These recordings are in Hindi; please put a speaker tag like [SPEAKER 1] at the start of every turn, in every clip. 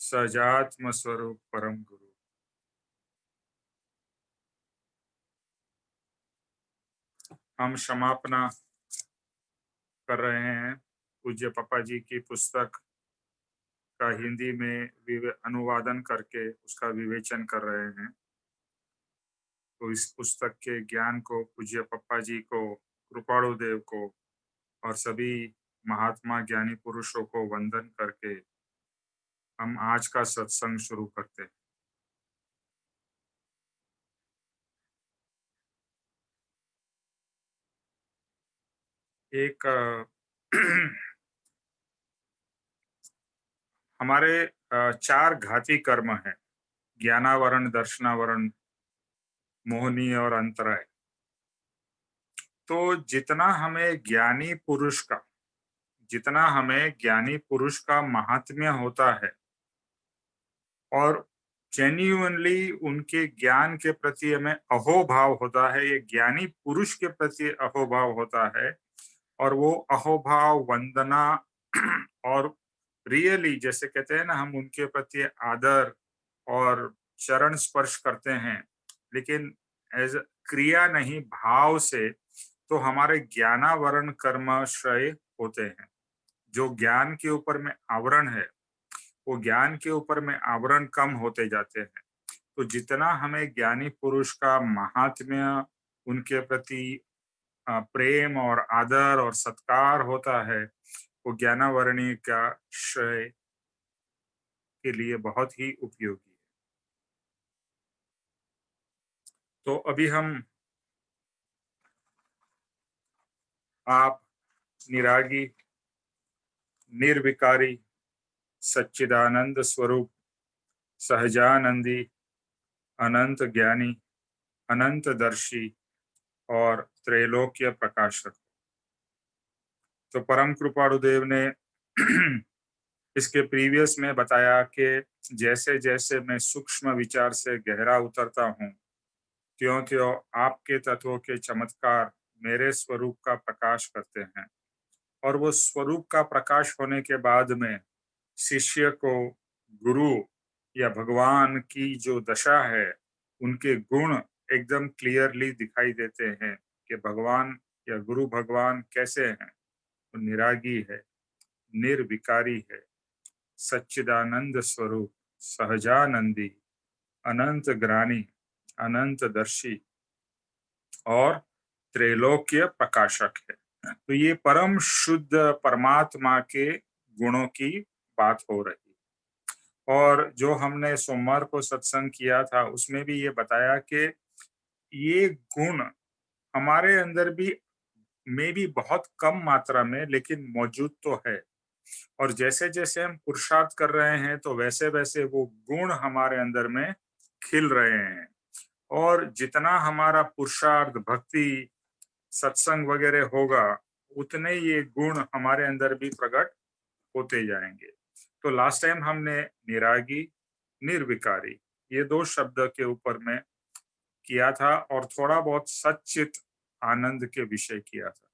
[SPEAKER 1] सजात्म स्वरूप परम गुरु। हम क्षमापना कर रहे हैं पूज्य पापा जी की पुस्तक का हिंदी में अनुवादन करके उसका विवेचन कर रहे हैं। तो इस पुस्तक के ज्ञान को पूज्य पापा जी को, कृपाणु देव को और सभी महात्मा ज्ञानी पुरुषों को वंदन करके हम आज का सत्संग शुरू करते हैं। एक हमारे चार घाती कर्म हैं: ज्ञानावरण, दर्शनावरण, मोहनी और अंतराय। तो जितना हमें ज्ञानी पुरुष का महात्म्य होता है और जेन्युइनली उनके ज्ञान के प्रति हमें अहोभाव होता है, ये ज्ञानी पुरुष के प्रति अहोभाव होता है और वो अहोभाव, वंदना और रियली जैसे कहते हैं ना, हम उनके प्रति आदर और चरण स्पर्श करते हैं, लेकिन एज क्रिया नहीं, भाव से, तो हमारे ज्ञानावरण कर्माश्रय होते हैं। जो ज्ञान के ऊपर में आवरण है, वो ज्ञान के ऊपर में आवरण कम होते जाते हैं। तो जितना हमें ज्ञानी पुरुष का महात्म्य, उनके प्रति प्रेम और आदर और सत्कार होता है, वो ज्ञानावरणी का श्रेय के लिए बहुत ही उपयोगी है। तो अभी आप निरागी, निर्विकारी, सच्चिदानंद स्वरूप, सहजानंदी, अनंत ज्ञानी, अनंत दर्शी और त्रैलोक्य प्रकाशक। तो परम कृपाणु देव ने इसके प्रीवियस में बताया कि जैसे जैसे मैं सूक्ष्म विचार से गहरा उतरता हूँ, त्यों त्यों आपके तत्वों के चमत्कार मेरे स्वरूप का प्रकाश करते हैं। और वो स्वरूप का प्रकाश होने के बाद में शिष्य को गुरु या भगवान की जो दशा है, उनके गुण एकदम क्लियरली दिखाई देते हैं कि भगवान या गुरु भगवान कैसे हैं। तो निरागी है, निर्विकारी है, सच्चिदानंद स्वरूप, सहजानंदी, अनंत ज्ञानी, अनंत दर्शी और त्रैलोक्य प्रकाशक है। तो ये परम शुद्ध परमात्मा के गुणों की बात हो रही। और जो हमने सोमवार को सत्संग किया था, उसमें भी ये बताया कि ये गुण हमारे अंदर भी बहुत कम मात्रा में, लेकिन मौजूद तो है। और जैसे जैसे हम पुरुषार्थ कर रहे हैं, तो वैसे वैसे वो गुण हमारे अंदर में खिल रहे हैं। और जितना हमारा पुरुषार्थ, भक्ति, सत्संग वगैरह होगा, उतने ये गुण हमारे अंदर भी प्रकट होते जाएंगे। तो लास्ट टाइम हमने निरागी, निर्विकारी, ये दो शब्द के ऊपर में किया था और थोड़ा बहुत सच्चित आनंद के विषय किया था।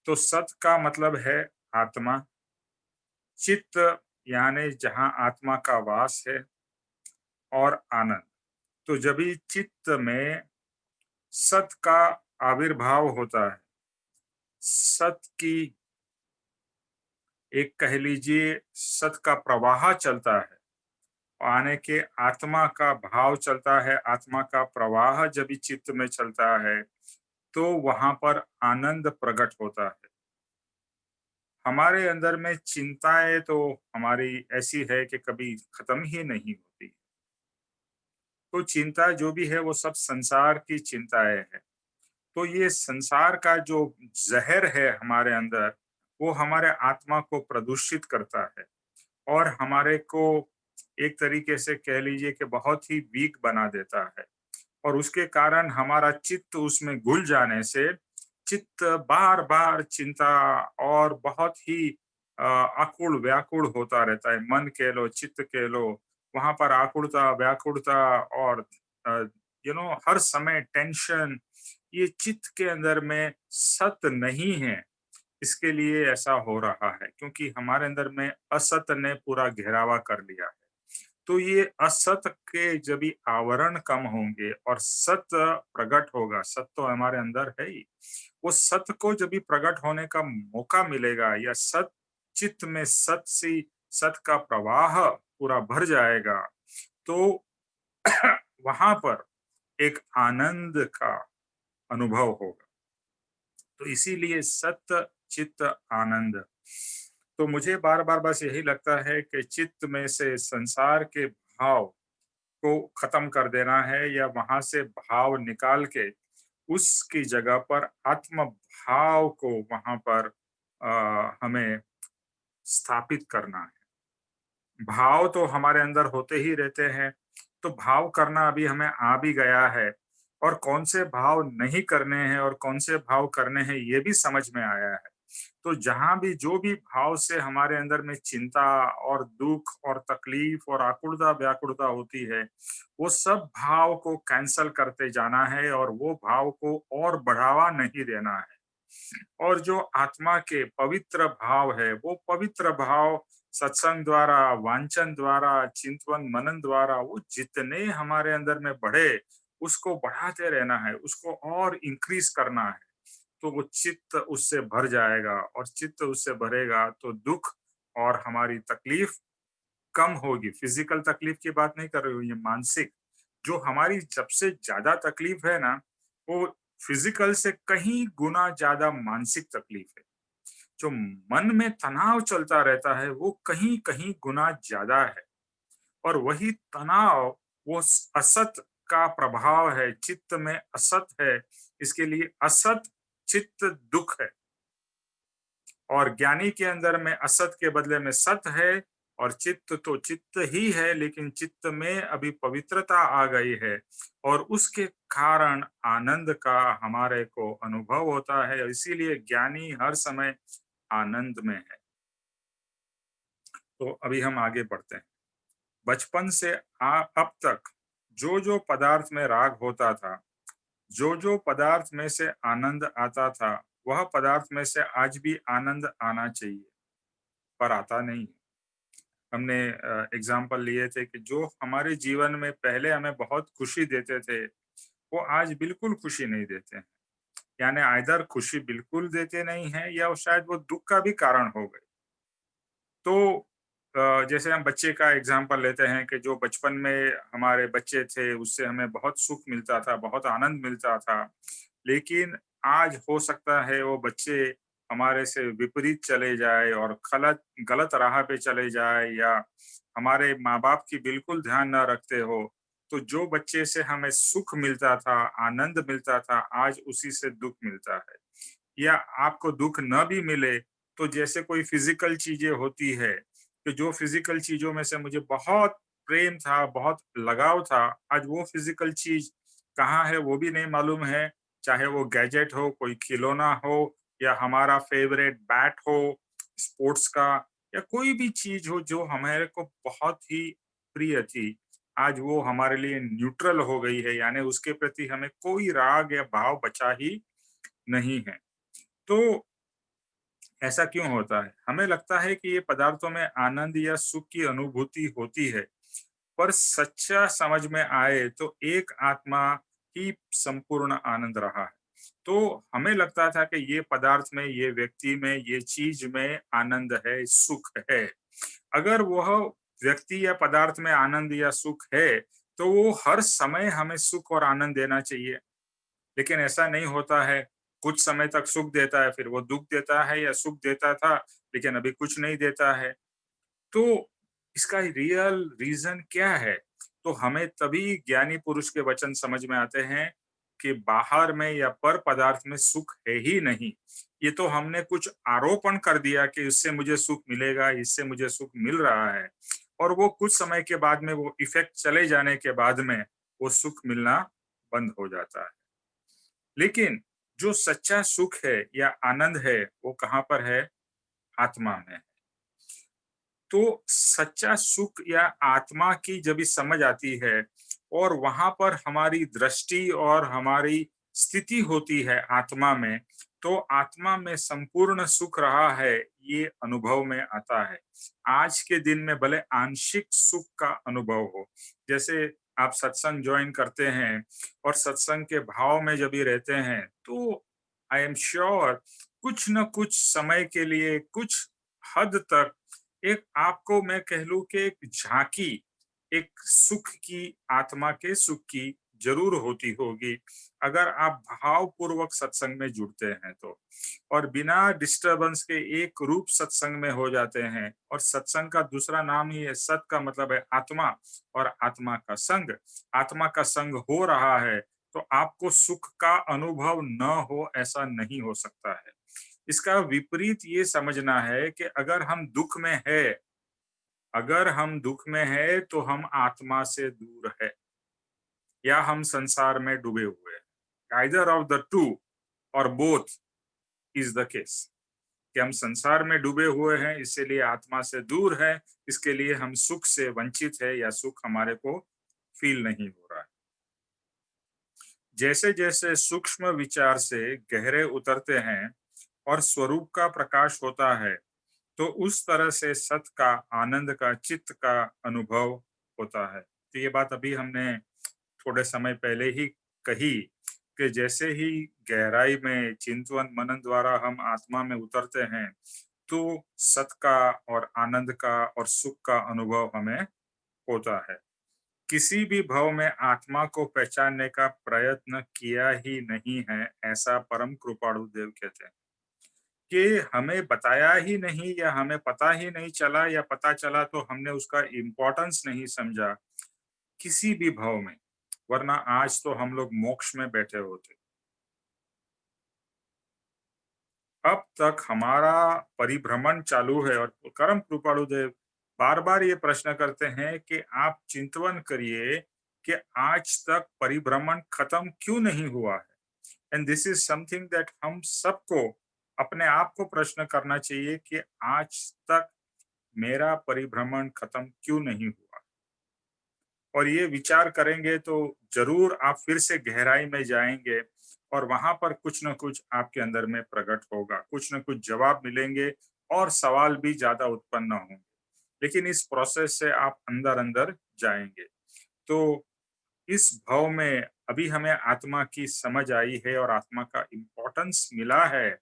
[SPEAKER 1] तो सत का मतलब है आत्मा, चित्त यानी जहां आत्मा का वास है, और आनंद। तो जब भी चित्त में सत का आविर्भाव होता है, सत की एक कह लीजिए सत का प्रवाह चलता है, आने के आत्मा का भाव चलता है, आत्मा का प्रवाह जब भी चित्त में चलता है, तो वहां पर आनंद प्रकट होता है। हमारे अंदर में चिंताएं तो हमारी ऐसी है कि कभी खत्म ही नहीं होती। तो चिंता जो भी है वो सब संसार की चिंताएं हैं। तो ये संसार का जो जहर है हमारे अंदर, वो हमारे आत्मा को प्रदूषित करता है और हमारे को एक तरीके से कह लीजिए कि बहुत ही वीक बना देता है। और उसके कारण हमारा चित्त उसमें घुल जाने से चित्त बार बार चिंता और बहुत ही आकुल व्याकुल होता रहता है। मन कह लो, चित्त कह लो, वहां पर आकुलता, व्याकुलता और हर समय टेंशन, ये चित्त के अंदर में सत नहीं है। इसके लिए ऐसा हो रहा है क्योंकि हमारे अंदर में असत ने पूरा घेरावा कर लिया है। तो ये असत के जब भी आवरण कम होंगे और सत्य प्रकट होगा, सत्य तो हमारे अंदर है ही, वो सत्य को जब भी प्रकट होने का मौका मिलेगा या सत चित्त में सत का प्रवाह पूरा भर जाएगा, तो वहां पर एक आनंद का अनुभव होगा। तो इसीलिए सत्य चित्त आनंद। तो मुझे बार बार बस यही लगता है कि चित्त में से संसार के भाव को खत्म कर देना है या वहां से भाव निकाल के उसकी जगह पर आत्म भाव को वहां पर हमें स्थापित करना है। भाव तो हमारे अंदर होते ही रहते हैं, तो भाव करना अभी हमें आ भी गया है, और कौन से भाव नहीं करने हैं और कौन से भाव करने हैं ये भी समझ में आया है। तो जहां भी जो भी भाव से हमारे अंदर में चिंता और दुख और तकलीफ और आकुलता व्याकुलता होती है, वो सब भाव को कैंसल करते जाना है और वो भाव को और बढ़ावा नहीं देना है। और जो आत्मा के पवित्र भाव है, वो पवित्र भाव सत्संग द्वारा, वांचन द्वारा, चिंतवन मनन द्वारा वो जितने हमारे अंदर में बढ़े, उसको बढ़ाते रहना है, उसको और इंक्रीज करना है। तो वो चित्त उससे भर जाएगा, और चित्त उससे भरेगा तो दुख और हमारी तकलीफ कम होगी। फिजिकल तकलीफ की बात नहीं कर रही हूँ, ये मानसिक। जो हमारी सबसे ज्यादा तकलीफ है ना, वो फिजिकल से कहीं गुना ज्यादा मानसिक तकलीफ है। जो मन में तनाव चलता रहता है वो कहीं कहीं गुना ज्यादा है, और वही तनाव वो असत का प्रभाव है, चित्त में असत है, इसके लिए असत चित्त दुख है। और ज्ञानी के अंदर में असत के बदले में सत है, और चित्त तो चित्त ही है, लेकिन चित्त में अभी पवित्रता आ गई है, और उसके कारण आनंद का हमारे को अनुभव होता है। इसीलिए ज्ञानी हर समय आनंद में है। तो अभी हम आगे बढ़ते हैं। बचपन से अब तक जो जो पदार्थ में राग होता था, जो जो पदार्थ में से आनंद आता था, वह पदार्थ में से आज भी आनंद आना चाहिए, पर आता नहीं। हमने एग्जाम्पल लिए थे कि जो हमारे जीवन में पहले हमें बहुत खुशी देते थे, वो आज बिल्कुल खुशी नहीं देते हैं। यानी आइदर खुशी बिल्कुल देते नहीं है, या वो शायद वो दुख का भी कारण हो गए। तो जैसे हम बच्चे का एग्जाम्पल लेते हैं कि जो बचपन में हमारे बच्चे थे, उससे हमें बहुत सुख मिलता था, बहुत आनंद मिलता था। लेकिन आज हो सकता है वो बच्चे हमारे से विपरीत चले जाए और गलत गलत राह पे चले जाए, या हमारे माँ-बाप की बिल्कुल ध्यान ना रखते हो। तो जो बच्चे से हमें सुख मिलता था, आनंद मिलता था, आज उसी से दुःख मिलता है। या आपको दुःख ना भी मिले, तो जैसे कोई फिज़िकल चीज़ें होती है, कि जो फिज़िकल चीज़ों में से मुझे बहुत प्रेम था, बहुत लगाव था, आज वो फिज़िकल चीज़ कहाँ है वो भी नहीं मालूम है। चाहे वो गैजेट हो, कोई खिलौना हो, या हमारा फ़ेवरेट बैट हो स्पोर्ट्स का, या कोई भी चीज़ हो जो हमारे को बहुत ही प्रिय थी, आज वो हमारे लिए न्यूट्रल हो गई है, यानी उसके प्रति हमें कोई राग या भाव बचा ही नहीं है। तो ऐसा क्यों होता है? हमें लगता है कि ये पदार्थों में आनंद या सुख की अनुभूति होती है, पर सच्चा समझ में आए तो एक आत्मा ही संपूर्ण आनंद रहा है। तो हमें लगता था कि ये पदार्थ में, ये व्यक्ति में, ये चीज में आनंद है, सुख है। अगर वह व्यक्ति या पदार्थ में आनंद या सुख है, तो वो हर समय हमें सुख और आनंद देना चाहिए। लेकिन ऐसा नहीं होता है। कुछ समय तक सुख देता है, फिर वो दुःख देता है, या सुख देता था लेकिन अभी कुछ नहीं देता है। तो इसका रियल रीज़न क्या है? तो हमें तभी ज्ञानी पुरुष के वचन समझ में आते हैं कि बाहर में या पर पदार्थ में सुख है ही नहीं। ये तो हमने कुछ आरोपण कर दिया कि इससे मुझे सुख मिलेगा, इससे मुझे सुख मिल रहा है, और वो कुछ समय के बाद में, वो इफ़ेक्ट चले जाने के बाद में, वो सुख मिलना बंद हो जाता है। लेकिन जो सच्चा सुख है या आनंद है, वो कहाँ पर है? आत्मा में। तो सच्चा सुख या आत्मा की जब भी समझ आती है, और वहां पर हमारी दृष्टि और हमारी स्थिति होती है आत्मा में, तो आत्मा में संपूर्ण सुख रहा है, ये अनुभव में आता है। आज के दिन में भले आंशिक सुख का अनुभव हो, जैसे आप सत्संग ज्वाइन करते हैं और सत्संग के भाव में जब भी रहते हैं, तो आई एम श्योर कुछ न कुछ समय के लिए, कुछ हद तक एक आपको मैं कह लूं कि एक झांकी, एक सुख की, आत्मा के सुख की जरूर होती होगी, अगर आप भावपूर्वक सत्संग में जुड़ते हैं तो। और बिना डिस्टरबेंस के एक रूप सत्संग में हो जाते हैं। और सत्संग का दूसरा नाम ही है, सत का मतलब है आत्मा, और आत्मा का संग। आत्मा का संग हो रहा है तो आपको सुख का अनुभव न हो, ऐसा नहीं हो सकता है। इसका विपरीत ये समझना है कि अगर हम दुख में है, अगर हम दुख में है तो हम आत्मा से दूर है, या हम संसार में डूबे हुए हैं। आइदर ऑफ द टू और बोथ इज द केस, कि हम संसार में डूबे हुए हैं, इसीलिए आत्मा से दूर है, इसके लिए हम सुख से वंचित है, या सुख हमारे को फील नहीं हो रहा है। जैसे जैसे सूक्ष्म विचार से गहरे उतरते हैं और स्वरूप का प्रकाश होता है, तो उस तरह से सत का, आनंद का, चित्त का अनुभव होता है। तो ये बात अभी हमने थोड़े समय पहले ही कही कि जैसे ही गहराई में चिंतन मनन द्वारा हम आत्मा में उतरते हैं, तो सत का और आनंद का और सुख का अनुभव हमें होता है। किसी भी भाव में आत्मा को पहचानने का प्रयत्न किया ही नहीं है, ऐसा परम कृपाणु देव कहते हैं। कि हमें बताया ही नहीं, या हमें पता ही नहीं चला, या पता चला तो हमने उसका इम्पोर्टेंस नहीं समझा, किसी भी भाव में, वरना आज तो हम लोग मोक्ष में बैठे होते। अब तक हमारा परिभ्रमण चालू है, और परम कृपाणु देव बार बार ये प्रश्न करते हैं कि आप चिंतन करिए कि आज तक परिभ्रमण खत्म क्यों नहीं हुआ है। And this is something that हम सबको अपने आप को प्रश्न करना चाहिए कि आज तक मेरा परिभ्रमण खत्म क्यों नहीं हुआ। और ये विचार करेंगे तो जरूर आप फिर से गहराई में जाएंगे, और वहां पर कुछ न कुछ आपके अंदर में प्रकट होगा, कुछ न कुछ जवाब मिलेंगे, और सवाल भी ज्यादा उत्पन्न होंगे। लेकिन इस प्रोसेस से आप अंदर अंदर जाएंगे। तो इस भाव में अभी हमें आत्मा की समझ आई है, और आत्मा का इम्पोर्टेंस मिला है।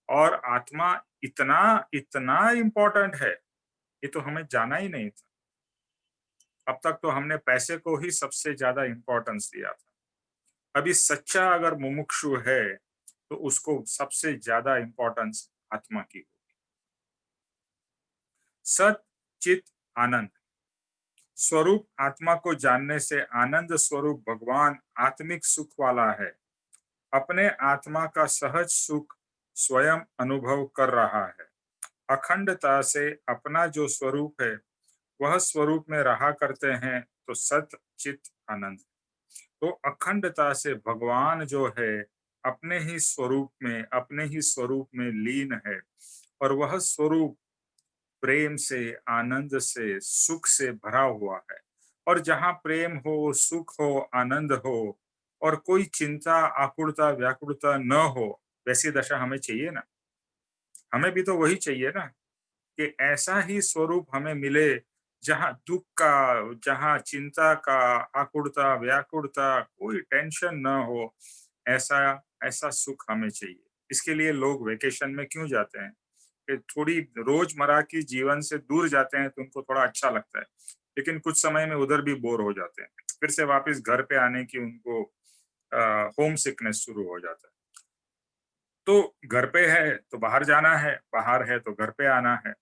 [SPEAKER 1] और आत्मा इतना इतना इम्पोर्टेंट है, ये तो हमें जाना ही नहीं था। अब तक तो हमने पैसे को ही सबसे ज्यादा इम्पोर्टेंस दिया था। अभी सच्चा अगर मुमुक्षु है तो उसको सबसे ज्यादा इम्पोर्टेंस आत्मा की होगी। सत चित आनंद स्वरूप आत्मा को जानने से आनंद स्वरूप भगवान आत्मिक सुख वाला है, अपने आत्मा का सहज सुख स्वयं अनुभव कर रहा है। अखंडता से अपना जो स्वरूप है वह स्वरूप में रहा करते हैं, तो सत चित आनंद। तो अखंडता से भगवान जो है अपने ही स्वरूप में लीन है, और वह स्वरूप प्रेम से, आनंद से, सुख से भरा हुआ है। और जहाँ प्रेम हो, सुख हो, आनंद हो, और कोई चिंता, आकुलता, व्याकुलता न हो, वैसी दशा हमें चाहिए ना। हमें भी तो वही चाहिए ना, कि ऐसा ही स्वरूप हमें मिले, जहाँ दुख का, जहाँ चिंता का, आकुलता, व्याकुलता, कोई टेंशन न हो, ऐसा ऐसा सुख हमें चाहिए। इसके लिए लोग वेकेशन में क्यों जाते हैं, कि थोड़ी रोजमर्रा की जीवन से दूर जाते हैं तो उनको थोड़ा अच्छा लगता है, लेकिन कुछ समय में उधर भी बोर हो जाते हैं, फिर से वापस घर पे आने की उनको होम सिकनेस शुरू हो जाता है। तो घर पे है तो बाहर जाना है, बाहर है तो घर पे आना है।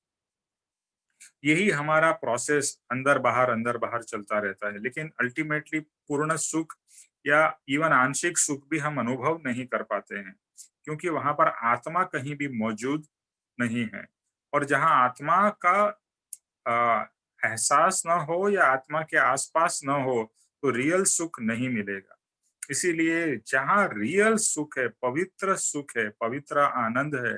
[SPEAKER 1] यही हमारा प्रोसेस अंदर बाहर चलता रहता है, लेकिन अल्टीमेटली पूर्ण सुख या इवन आंशिक सुख भी हम अनुभव नहीं कर पाते हैं, क्योंकि वहां पर आत्मा कहीं भी मौजूद नहीं है। और जहां आत्मा का अ, एहसास न हो, या आत्मा के आसपास न हो, तो रियल सुख नहीं मिलेगा। इसीलिए जहाँ रियल सुख है, पवित्र आनंद है,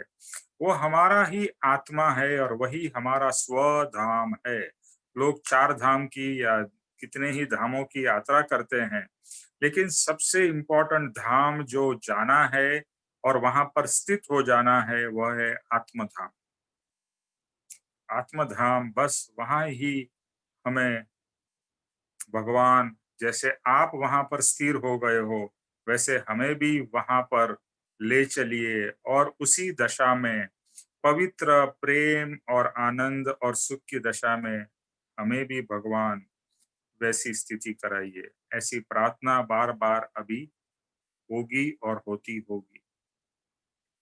[SPEAKER 1] वो हमारा ही आत्मा है, और वही हमारा स्वधाम है। लोग 4 धाम की या कितने ही धामों की यात्रा करते हैं, लेकिन सबसे इम्पोर्टेंट धाम जो जाना है और वहां पर स्थित हो जाना है, वह है आत्मधाम। आत्मधाम, बस वहां ही हमें भगवान, जैसे आप वहां पर स्थिर हो गए हो, वैसे हमें भी वहां पर ले चलिए और उसी दशा में, पवित्र प्रेम और आनंद और सुख की दशा में हमें भी भगवान वैसी स्थिति कराइए। ऐसी प्रार्थना बार बार अभी होगी और होती होगी।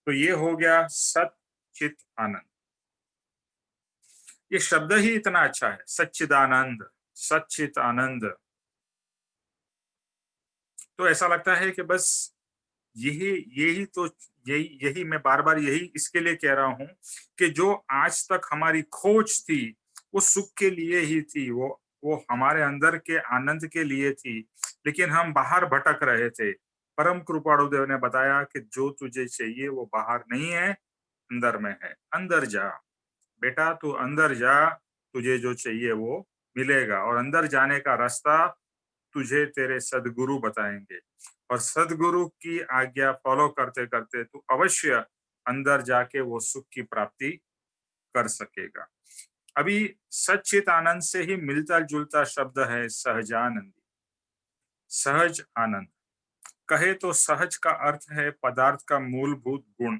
[SPEAKER 1] तो ये हो गया सत चित आनंद। ये शब्द ही इतना अच्छा है, सच्चिदानंद, सच्चित आनंद। तो ऐसा लगता है कि बस यही यही तो यही यही मैं बार बार यही इसके लिए कह रहा हूं कि जो आज तक हमारी खोज थी, वो सुख के लिए ही थी, वो हमारे अंदर के आनंद के लिए थी, लेकिन हम बाहर भटक रहे थे। परम कृपाणु देव ने बताया कि जो तुझे चाहिए वो बाहर नहीं है, अंदर में है। अंदर जा बेटा, तू अंदर जा, तुझे जो चाहिए वो मिलेगा। और अंदर जाने का रास्ता तुझे तेरे सदगुरु बताएंगे, और सदगुरु की आज्ञा फॉलो करते करते तू अवश्य अंदर जाके वो सुख की प्राप्ति कर सकेगा। अभी सच्चित आनंद से ही मिलता जुलता शब्द है सहजानंदी। सहज आनंद, कहे तो सहज का अर्थ है पदार्थ का मूलभूत गुण,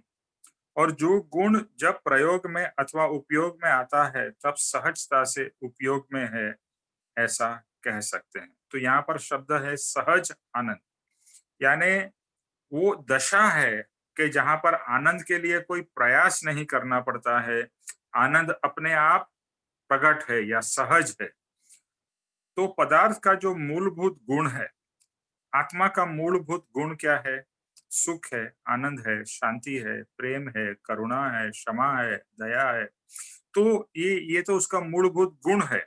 [SPEAKER 1] और जो गुण जब प्रयोग में अथवा उपयोग में आता है तब सहजता से उपयोग में है, ऐसा कह सकते हैं। तो यहाँ पर शब्द है सहज आनंद, यानी वो दशा है कि जहां पर आनंद के लिए कोई प्रयास नहीं करना पड़ता है, आनंद अपने आप प्रकट है या सहज है। तो पदार्थ का जो मूलभूत गुण है, आत्मा का मूलभूत गुण क्या है? सुख है, आनंद है, शांति है, प्रेम है, करुणा है, क्षमा है, दया है। तो ये तो उसका मूलभूत गुण है।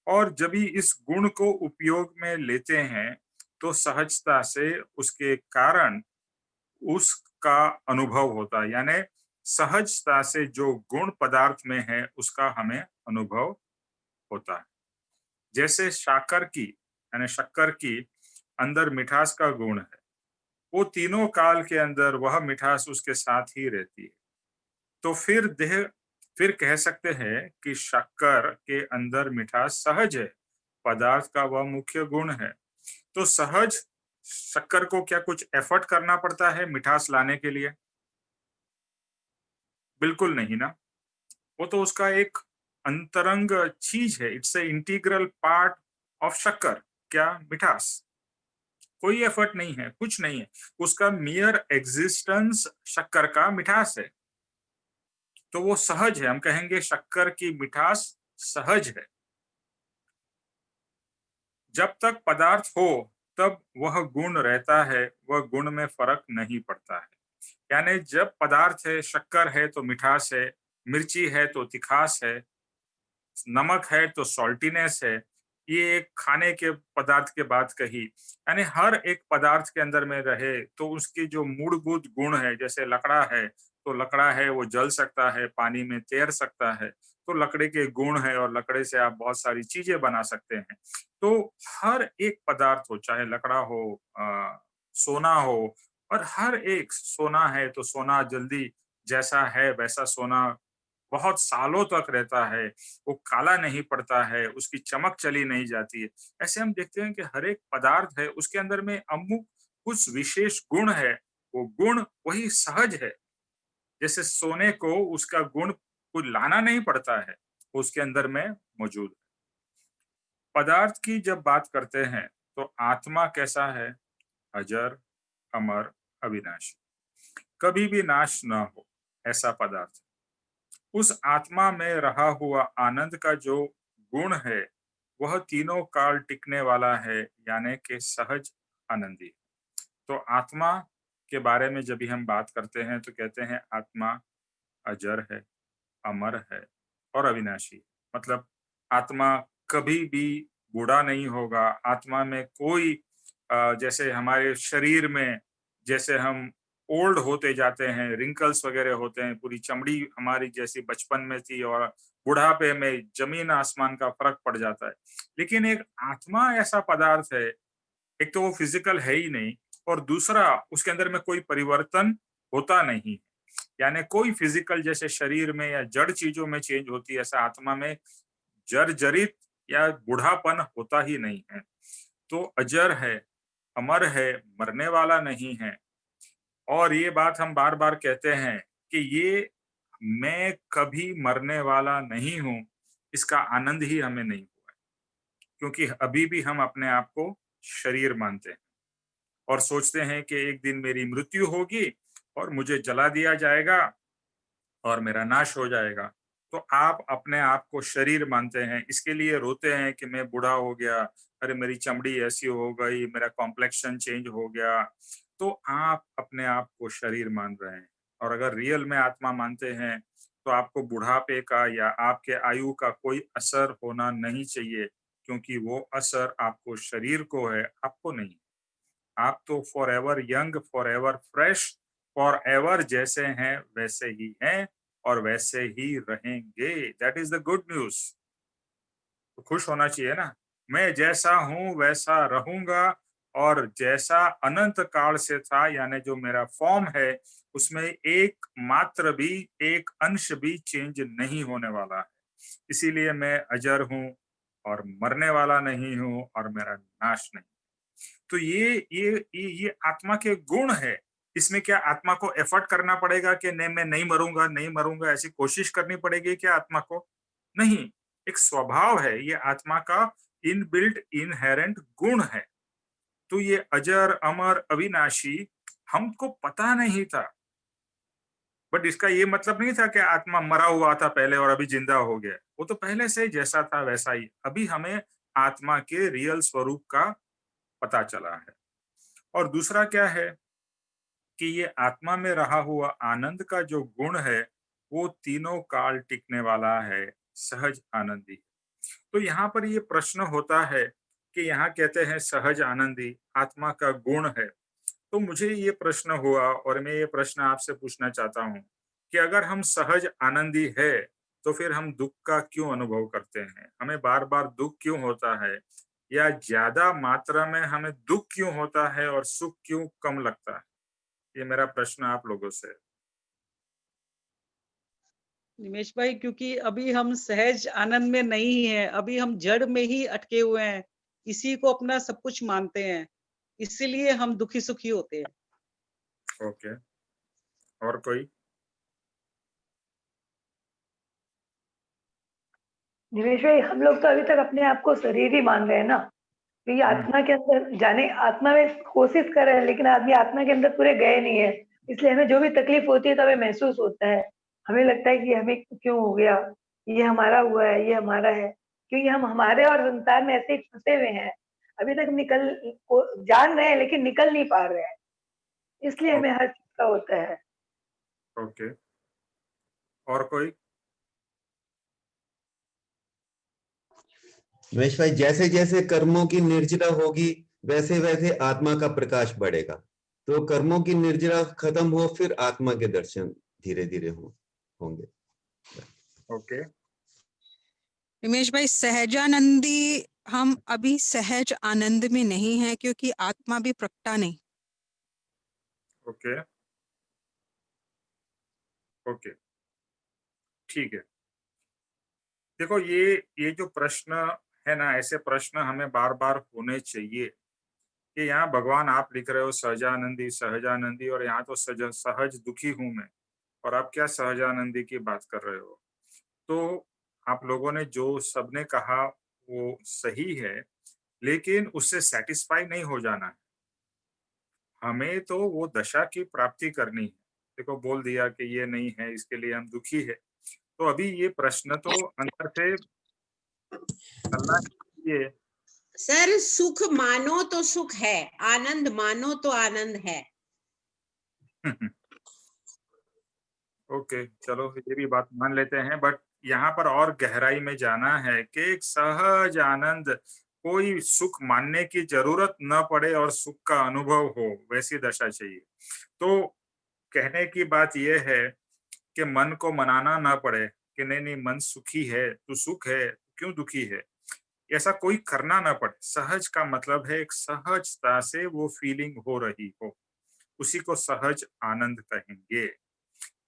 [SPEAKER 1] और जब भी इस गुण को उपयोग में लेते हैं तो सहजता से उसके कारण उसका अनुभव होता है, यानी सहजता से जो गुण पदार्थ में है उसका हमें अनुभव होता है। जैसे शाकर की, यानी शक्कर की अंदर मिठास का गुण है, वो तीनों काल के अंदर वह मिठास उसके साथ ही रहती है। तो फिर कह सकते हैं कि शक्कर के अंदर मिठास सहज है, पदार्थ का वह मुख्य गुण है। तो सहज शक्कर को क्या कुछ एफर्ट करना पड़ता है मिठास लाने के लिए? बिल्कुल नहीं ना। वो तो उसका एक अंतरंग चीज है, it's a integral part of शक्कर। क्या? मिठास। कोई एफर्ट नहीं है, कुछ नहीं है, उसका मियर एग्जिस्टेंस शक्कर का मिठास है। तो वो सहज है, हम कहेंगे शक्कर की मिठास सहज है। जब तक पदार्थ हो तब वह गुण रहता है, वह गुण में फर्क नहीं पड़ता है। यानी जब पदार्थ है, शक्कर है तो मिठास है, मिर्ची है तो तिखास है, नमक है तो सॉल्टीनेस है। ये एक खाने के पदार्थ के बात कही, यानी हर एक पदार्थ के अंदर में रहे तो उसकी जो मूलभूत गुण है, जैसे लकड़ा है तो लकड़ा है, वो जल सकता है, पानी में तैर सकता है, तो लकड़े के गुण है और लकड़े से आप बहुत सारी चीजें बना सकते हैं। तो हर एक पदार्थ हो, चाहे लकड़ा हो, सोना हो, और हर एक सोना है तो सोना जल्दी जैसा है वैसा सोना बहुत सालों तक रहता है, वो काला नहीं पड़ता है, उसकी चमक चली नहीं जाती है। ऐसे हम देखते हैं कि हर एक पदार्थ है उसके अंदर में अमुक कुछ विशेष गुण है, वो गुण वही सहज है। जैसे सोने को उसका गुण कुछ लाना नहीं पड़ता है, वो उसके अंदर में मौजूद है। पदार्थ की जब बात करते हैं तो आत्मा कैसा है? अजर, अमर, अविनाशी, कभी भी नाश ना हो, ऐसा पदार्थ। उस आत्मा में रहा हुआ आनंद का जो गुण है, वह तीनों काल टिकने वाला है, यानी कि सहज आनंदी। तो आत्मा के बारे में जब भी हम बात करते हैं तो कहते हैं आत्मा अजर है, अमर है और अविनाशी। मतलब आत्मा कभी भी बूढ़ा नहीं होगा। आत्मा में कोई जैसे हमारे शरीर में, जैसे हम ओल्ड होते जाते हैं, रिंकल्स वगैरह होते हैं, पूरी चमड़ी हमारी जैसी बचपन में थी और बुढ़ापे में जमीन आसमान का फर्क पड़ जाता है। लेकिन एक आत्मा ऐसा पदार्थ है, एक तो वो फिजिकल है ही नहीं, और दूसरा उसके अंदर में कोई परिवर्तन होता नहीं। यानी कोई फिजिकल जैसे शरीर में या जड़ चीजों में चेंज होती है, ऐसा आत्मा में जर्जरित या बूढ़ापन होता ही नहीं है। तो अजर है, अमर है, मरने वाला नहीं है। और ये बात हम बार बार कहते हैं कि ये मैं कभी मरने वाला नहीं हूं, इसका आनंद ही हमें नहीं हुआ, क्योंकि अभी भी हम अपने आप को शरीर मानते हैं और सोचते हैं कि एक दिन मेरी मृत्यु होगी और मुझे जला दिया जाएगा और मेरा नाश हो जाएगा। तो आप अपने आप को शरीर मानते हैं, इसके लिए रोते हैं कि मैं बूढ़ा हो गया, अरे मेरी चमड़ी ऐसी हो गई, मेरा कॉम्प्लेक्शन चेंज हो गया। तो आप अपने आप को शरीर मान रहे हैं। और अगर रियल में आत्मा मानते हैं तो आपको बुढ़ापे का या आपके आयु का कोई असर होना नहीं चाहिए, क्योंकि वो असर आपको शरीर को है, आपको नहीं। आप तो for ever young, for ever fresh, for ever जैसे हैं वैसे ही हैं और वैसे ही रहेंगे। That is the good news. तो खुश होना चाहिए ना। मैं जैसा हूं वैसा रहूंगा और जैसा अनंत काल से था, यानी जो मेरा फॉर्म है उसमें एक मात्र भी, एक अंश भी चेंज नहीं होने वाला है। इसीलिए मैं अजर हूं और मरने वाला नहीं हूं और मेरा नाश नहीं। तो ये आत्मा के गुण है। इसमें क्या आत्मा को एफर्ट करना पड़ेगा कि नहीं मैं नहीं मरूंगा, नहीं मरूंगा, ऐसी कोशिश करनी पड़ेगी क्या आत्मा को? नहीं, एक स्वभाव है, ये आत्मा का इनबिल्ट इनहेरेंट गुण है। तो ये अजर अमर अविनाशी हमको पता नहीं था, बट इसका ये मतलब नहीं था कि आत्मा मरा हुआ था पहले और अभी जिंदा हो गया। वो तो पहले से ही जैसा था वैसा ही। अभी हमें आत्मा के रियल स्वरूप का पता चला है। और दूसरा क्या है कि ये आत्मा में रहा हुआ आनंद का जो गुण है वो तीनों काल टिकने वाला है, सहज आनंदी। तो यहाँ पर ये प्रश्न होता है कि यहाँ कहते हैं सहज आनंदी आत्मा का गुण है। तो मुझे ये प्रश्न हुआ और मैं ये प्रश्न आपसे पूछना चाहता हूँ कि अगर हम सहज आनंदी है तो फिर हम दुख का क्यों अनुभव करते हैं? हमें बार बार दुख क्यों होता है? या ज्यादा मात्रा में हमें दुख क्यों होता है और सुख क्यों कम लगता है? ये मेरा प्रश्न आप लोगों से है।
[SPEAKER 2] निमेश भाई, क्योंकि अभी हम सहज आनंद में नहीं है, अभी हम जड़ में ही अटके हुए हैं, इसी को अपना सब कुछ मानते हैं, इसीलिए हम दुखी सुखी होते हैं।
[SPEAKER 1] ओके, और कोई?
[SPEAKER 3] निवेश भाई, हम लोग तो अभी तक अपने आप को शरीर ही मान रहे हैं ना। तो ये आत्मा के अंदर जाने, आत्मा में कोशिश कर रहे हैं, लेकिन आदमी आत्मा के अंदर पूरे गए नहीं है। इसलिए हमें जो भी तकलीफ होती है तो हमें महसूस होता है। हमें लगता है कि हमें क्यों हो गया, ये हमारा हुआ है, ये हमारा है। क्योंकि हम हमारे और संसार में ऐसे ही फंसे हुए हैं। अभी तक निकल को जान रहे हैं लेकिन निकल नहीं पा रहे हैं, इसलिए हमें हर चीज का होता है।
[SPEAKER 1] ओके, और कोई?
[SPEAKER 4] रमेश भाई, जैसे जैसे कर्मों की निर्जरा होगी वैसे वैसे आत्मा का प्रकाश बढ़ेगा। तो कर्मों की निर्जरा खत्म हो फिर आत्मा के दर्शन धीरे धीरे होंगे।
[SPEAKER 1] ओके,
[SPEAKER 5] रमेश भाई, सहजानंदी हम अभी सहज आनंद में नहीं है क्योंकि आत्मा भी प्रकटा नहीं।
[SPEAKER 1] ओके, ओके, ठीक है। देखो, ये जो प्रश्न है ना, ऐसे प्रश्न हमें बार बार होने चाहिए कि यहाँ भगवान आप लिख रहे हो सहजानंदी सहजानंदी, और यहाँ तो सहज दुखी हूं मैं, और आप क्या सहजानंदी की बात कर रहे हो? तो आप लोगों ने जो सबने कहा वो सही है, लेकिन उससे सेटिस्फाई नहीं हो जाना है। हमें तो वो दशा की प्राप्ति करनी है। देखो, बोल दिया कि ये नहीं है इसके लिए हम दुखी है। तो अभी ये प्रश्न तो अंदर से चलना चाहिए।
[SPEAKER 6] सर, सुख मानो तो सुख है, आनंद मानो तो आनंद है।
[SPEAKER 1] ओके, चलो ये भी बात मान लेते हैं, बट यहाँ पर और गहराई में जाना है कि एक सहज आनंद, कोई सुख मानने की जरूरत न पड़े और सुख का अनुभव हो, वैसी दशा चाहिए। तो कहने की बात यह है कि मन को मनाना ना पड़े कि नहीं नहीं मन सुखी है, तू सुख है, क्यों दुखी है, ऐसा कोई करना ना पड़े। सहज का मतलब है एक सहजता से वो फीलिंग हो रही हो। उसी को सहज आनंद कहेंगे।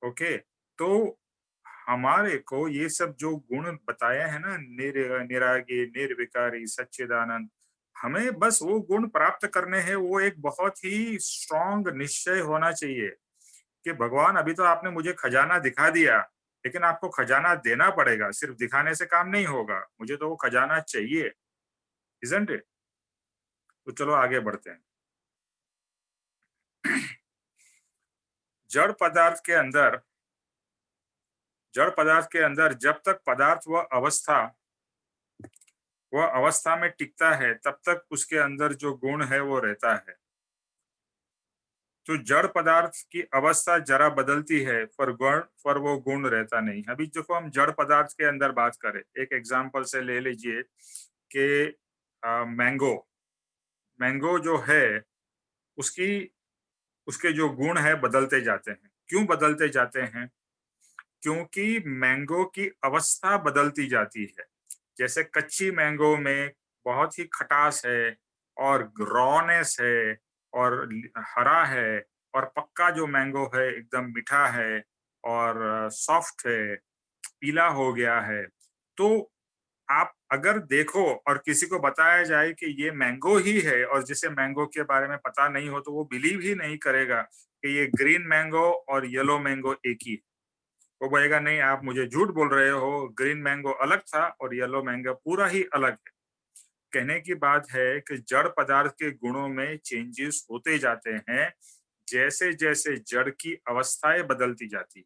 [SPEAKER 1] ओके, तो हमारे को ये सब जो गुण बताया है ना, निरागी, निर्विकारी, सच्चिदानंद, हमें बस वो गुण प्राप्त करने हैं। वो एक बहुत ही स्ट्रॉन्ग निश्चय होना चाहिए कि भगवान अभी तो आपने मुझे खजाना दिखा दिया, लेकिन आपको खजाना देना पड़ेगा, सिर्फ दिखाने से काम नहीं होगा, मुझे तो वो खजाना चाहिए, इज़न्ट इट? तो चलो आगे बढ़ते हैं। जड़ पदार्थ के अंदर जब तक पदार्थ वह अवस्था में टिकता है, तब तक उसके अंदर जो गुण है वो रहता है। तो जड़ पदार्थ की अवस्था जरा बदलती है, पर वो गुण रहता नहीं। अभी देखो, हम जड़ पदार्थ के अंदर बात करें, एक एग्जांपल से ले लीजिए कि मैंगो जो है, उसके जो गुण है बदलते जाते हैं। क्यों बदलते जाते हैं? क्योंकि मैंगो की अवस्था बदलती जाती है। जैसे कच्ची मैंगो में बहुत ही खटास है और रॉनेस है और हरा है, और पक्का जो मैंगो है एकदम मीठा है और सॉफ्ट है, पीला हो गया है। तो आप अगर देखो और किसी को बताया जाए कि ये मैंगो ही है, और जिसे मैंगो के बारे में पता नहीं हो, तो वो बिलीव ही नहीं करेगा कि ये ग्रीन मैंगो और येलो मैंगो एक ही है। वो बोलेगा नहीं, आप मुझे झूठ बोल रहे हो, ग्रीन मैंगो अलग था और येलो मैंगो पूरा ही अलग है। कहने की बात है कि जड़ पदार्थ के गुणों में चेंजेस होते जाते हैं जैसे जैसे जड़ की अवस्थाएं बदलती जाती है।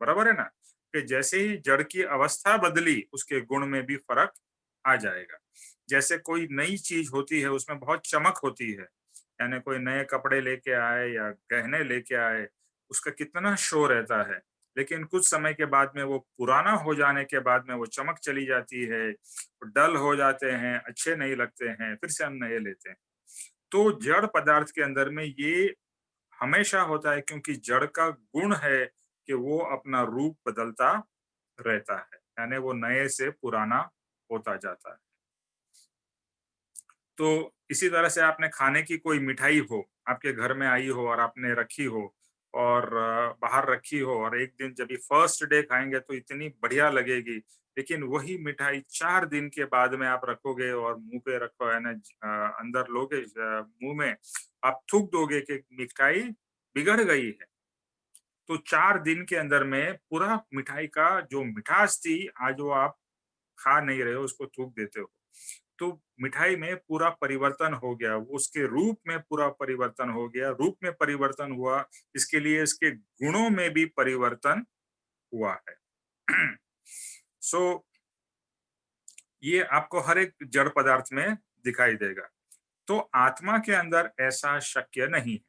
[SPEAKER 1] बराबर है ना? कि जैसे ही जड़ की अवस्था बदली, उसके गुण में भी फर्क आ जाएगा। जैसे कोई नई चीज होती है, उसमें बहुत चमक होती है, यानी कोई नए कपड़े लेके आए या गहने लेके आए, उसका कितना शो रहता है, लेकिन कुछ समय के बाद में, वो पुराना हो जाने के बाद में, वो चमक चली जाती है, डल हो जाते हैं, अच्छे नहीं लगते हैं, फिर से हम नए लेते हैं। तो जड़ पदार्थ के अंदर में ये हमेशा होता है, क्योंकि जड़ का गुण है कि वो अपना रूप बदलता रहता है, यानी वो नए से पुराना होता जाता है। तो इसी तरह से आपने खाने की कोई मिठाई हो, आपके घर में आई हो और आपने रखी हो और बाहर रखी हो, और एक दिन जब फर्स्ट डे खाएंगे तो इतनी बढ़िया लगेगी, लेकिन वही मिठाई 4 दिन के बाद में आप रखोगे और मुंह पे रखो, है ना, अंदर लोगे, मुंह में आप थूक दोगे कि मिठाई बिगड़ गई है। तो 4 दिन के अंदर में पूरा मिठाई का जो मिठास थी, आज वो आप खा नहीं रहे हो, उसको थूक देते हो। तो मिठाई में पूरा परिवर्तन हो गया, वो उसके रूप में पूरा परिवर्तन हो गया, रूप में परिवर्तन हुआ, इसके लिए इसके गुणों में भी परिवर्तन हुआ है। सो ये आपको हर एक जड़ पदार्थ में दिखाई देगा। तो आत्मा के अंदर ऐसा शक्य नहीं है।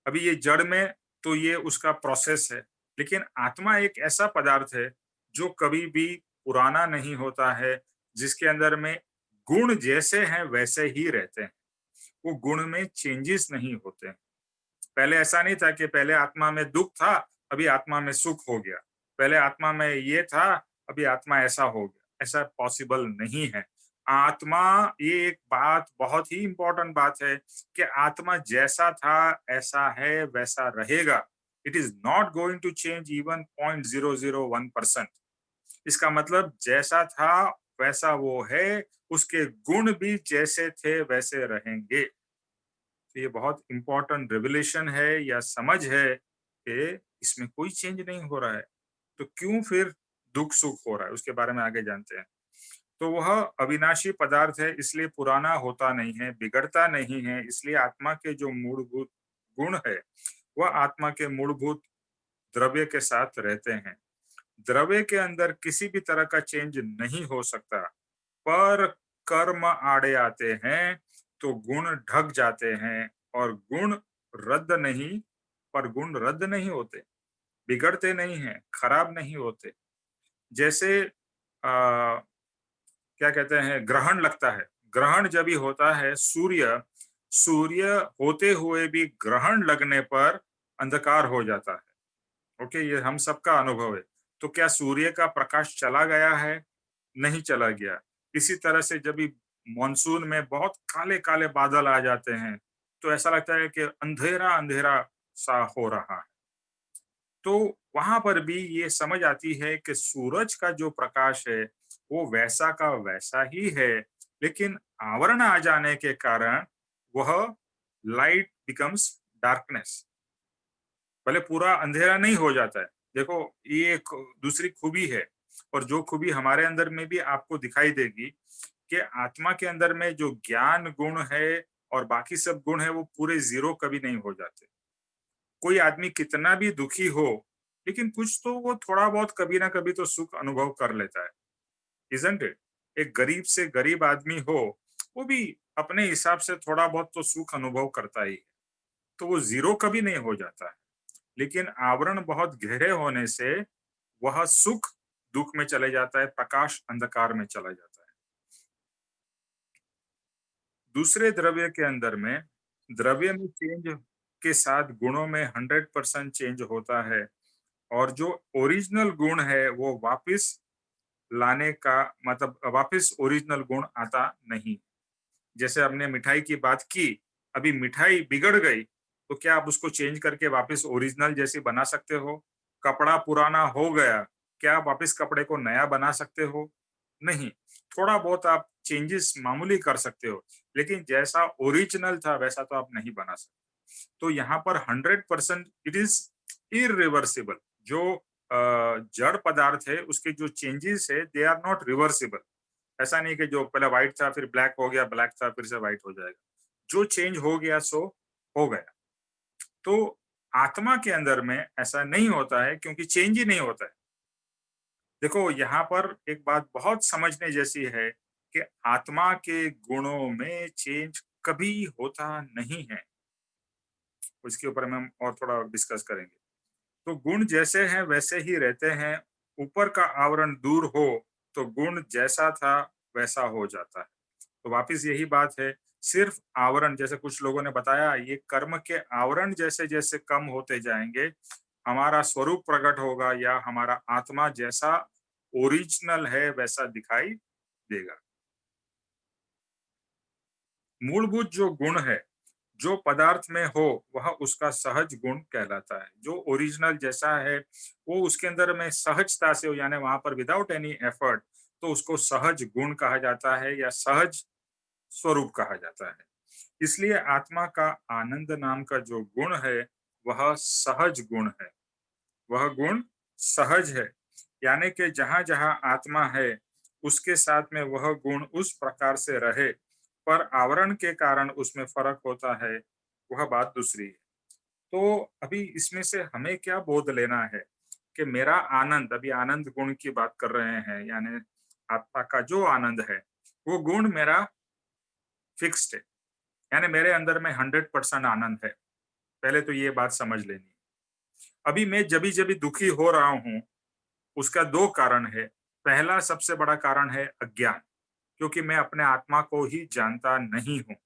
[SPEAKER 1] अभी ये जड़ में तो ये उसका प्रोसेस है, लेकिन आत्मा एक ऐसा पदार्थ है जो कभी भी पुराना नहीं होता है, जिसके अंदर में गुण जैसे हैं वैसे ही रहते हैं, वो गुण में चेंजेस नहीं होते हैं। पहले ऐसा नहीं था कि पहले आत्मा में दुख था, अभी आत्मा में सुख हो गया, पहले आत्मा में ये था, अभी आत्मा ऐसा हो गया, ऐसा पॉसिबल नहीं है। आत्मा, ये एक बात बहुत ही इंपॉर्टेंट बात है कि आत्मा जैसा था ऐसा है वैसा रहेगा। It is not going to change even 0.001%। इसका मतलब जैसा था वैसा वो है, उसके गुण भी जैसे थे वैसे रहेंगे। तो ये बहुत इंपॉर्टेंट रिवलेशन है या समझ है कि इसमें कोई चेंज नहीं हो रहा है, तो क्यों फिर दुख सुख हो रहा है, उसके बारे में आगे जानते हैं। तो वह अविनाशी पदार्थ है, इसलिए पुराना होता नहीं है, बिगड़ता नहीं है, इसलिए आत्मा के जो मूलभूत गुण है वह आत्मा के मूलभूत द्रव्य के साथ रहते हैं। द्रव्य के अंदर किसी भी तरह का चेंज नहीं हो सकता, पर कर्म आड़े आते हैं तो गुण ढक जाते हैं, और गुण रद्द नहीं होते, बिगड़ते नहीं हैं, खराब नहीं होते। जैसे क्या कहते हैं, ग्रहण लगता है, ग्रहण जब भी होता है, सूर्य होते हुए भी ग्रहण लगने पर अंधकार हो जाता है। ओके, ये हम सबका अनुभव है। तो क्या सूर्य का प्रकाश चला गया है? नहीं चला गया। इसी तरह से जब भी मॉनसून में बहुत काले काले बादल आ जाते हैं, तो ऐसा लगता है कि अंधेरा अंधेरा सा हो रहा है। तो वहां पर भी ये समझ आती है कि सूरज का जो प्रकाश है वो वैसा का वैसा ही है, लेकिन आवरण आ जाने के कारण वह लाइट बिकम्स डार्कनेस। भले पूरा अंधेरा नहीं हो जाता है। देखो, ये एक दूसरी खूबी है, और जो खूबी हमारे अंदर में भी आपको दिखाई देगी कि आत्मा के अंदर में जो ज्ञान गुण है और बाकी सब गुण है वो पूरे जीरो कभी नहीं हो जाते। कोई आदमी कितना भी दुखी हो, लेकिन कुछ तो वो थोड़ा बहुत कभी ना कभी तो सुख अनुभव कर लेता है, इजंट इट? एक गरीब से गरीब आदमी हो, वो भी अपने हिसाब से थोड़ा बहुत तो सुख अनुभव करता ही है। तो वो जीरो कभी नहीं हो जाता है, लेकिन आवरण बहुत गहरे होने से वह सुख दुख में चले जाता है, प्रकाश अंधकार में चला जाता है। दूसरे द्रव्य के अंदर में द्रव्य में चेंज के साथ गुणों में 100% चेंज होता है, और जो ओरिजिनल गुण है वो वापस लाने का मतलब वापस ओरिजिनल गुण आता नहीं। जैसे हमने मिठाई की बात की, अभी मिठाई बिगड़ गई तो क्या आप उसको चेंज करके वापस ओरिजिनल जैसी बना सकते हो? कपड़ा पुराना हो गया, क्या आप वापस कपड़े को नया बना सकते हो? नहीं। थोड़ा बहुत आप चेंजेस मामूली कर सकते हो, लेकिन जैसा ओरिजिनल था वैसा तो आप नहीं बना सकते। तो यहाँ पर 100% इट इज इरिवर्सिबल। जो जड़ पदार्थ है उसके जो चेंजेस है दे आर नॉट रिवर्सिबल। ऐसा नहीं कि जो पहले व्हाइट था फिर ब्लैक हो गया, ब्लैक था फिर से व्हाइट हो जाएगा। जो चेंज हो गया सो हो गया। तो आत्मा के अंदर में ऐसा नहीं होता है, क्योंकि चेंज ही नहीं होता है। देखो, यहाँ पर एक बात बहुत समझने जैसी है कि आत्मा के गुणों में चेंज कभी होता नहीं है। उसके ऊपर में हम और थोड़ा डिस्कस करेंगे। तो गुण जैसे हैं वैसे ही रहते हैं। ऊपर का आवरण दूर हो तो गुण जैसा था वैसा हो जाता है। तो वापिस यही बात है, सिर्फ आवरण, जैसे कुछ लोगों ने बताया, ये कर्म के आवरण जैसे जैसे कम होते जाएंगे, हमारा स्वरूप प्रकट होगा या हमारा आत्मा जैसा ओरिजिनल है वैसा दिखाई देगा। मूलभूत जो गुण है जो पदार्थ में हो वह उसका सहज गुण कहलाता है। जो ओरिजिनल जैसा है वो उसके अंदर में सहजता से हो, यानी वहां पर विदाउट एनी एफर्ट, तो उसको सहज गुण कहा जाता है या सहज स्वरूप कहा जाता है। इसलिए आत्मा का आनंद नाम का जो गुण है वह सहज गुण है। वह गुण सहज है, यानी कि जहां जहां आत्मा है उसके साथ में वह गुण उस प्रकार से रहे, पर आवरण के कारण उसमें फर्क होता है, वह बात दूसरी है। तो अभी इसमें से हमें क्या बोध लेना है कि मेरा आनंद, अभी आनंद गुण की बात कर रहे हैं, यानी आत्मा का जो आनंद है वो गुण मेरा फिक्स्ड है, यानी मेरे अंदर में 100% आनंद है। पहले तो ये बात समझ लेनी। अभी मैं जब दुखी हो रहा हूँ उसका दो कारण है। पहला सबसे बड़ा कारण है अज्ञान, क्योंकि मैं अपने आत्मा को ही जानता नहीं हूँ,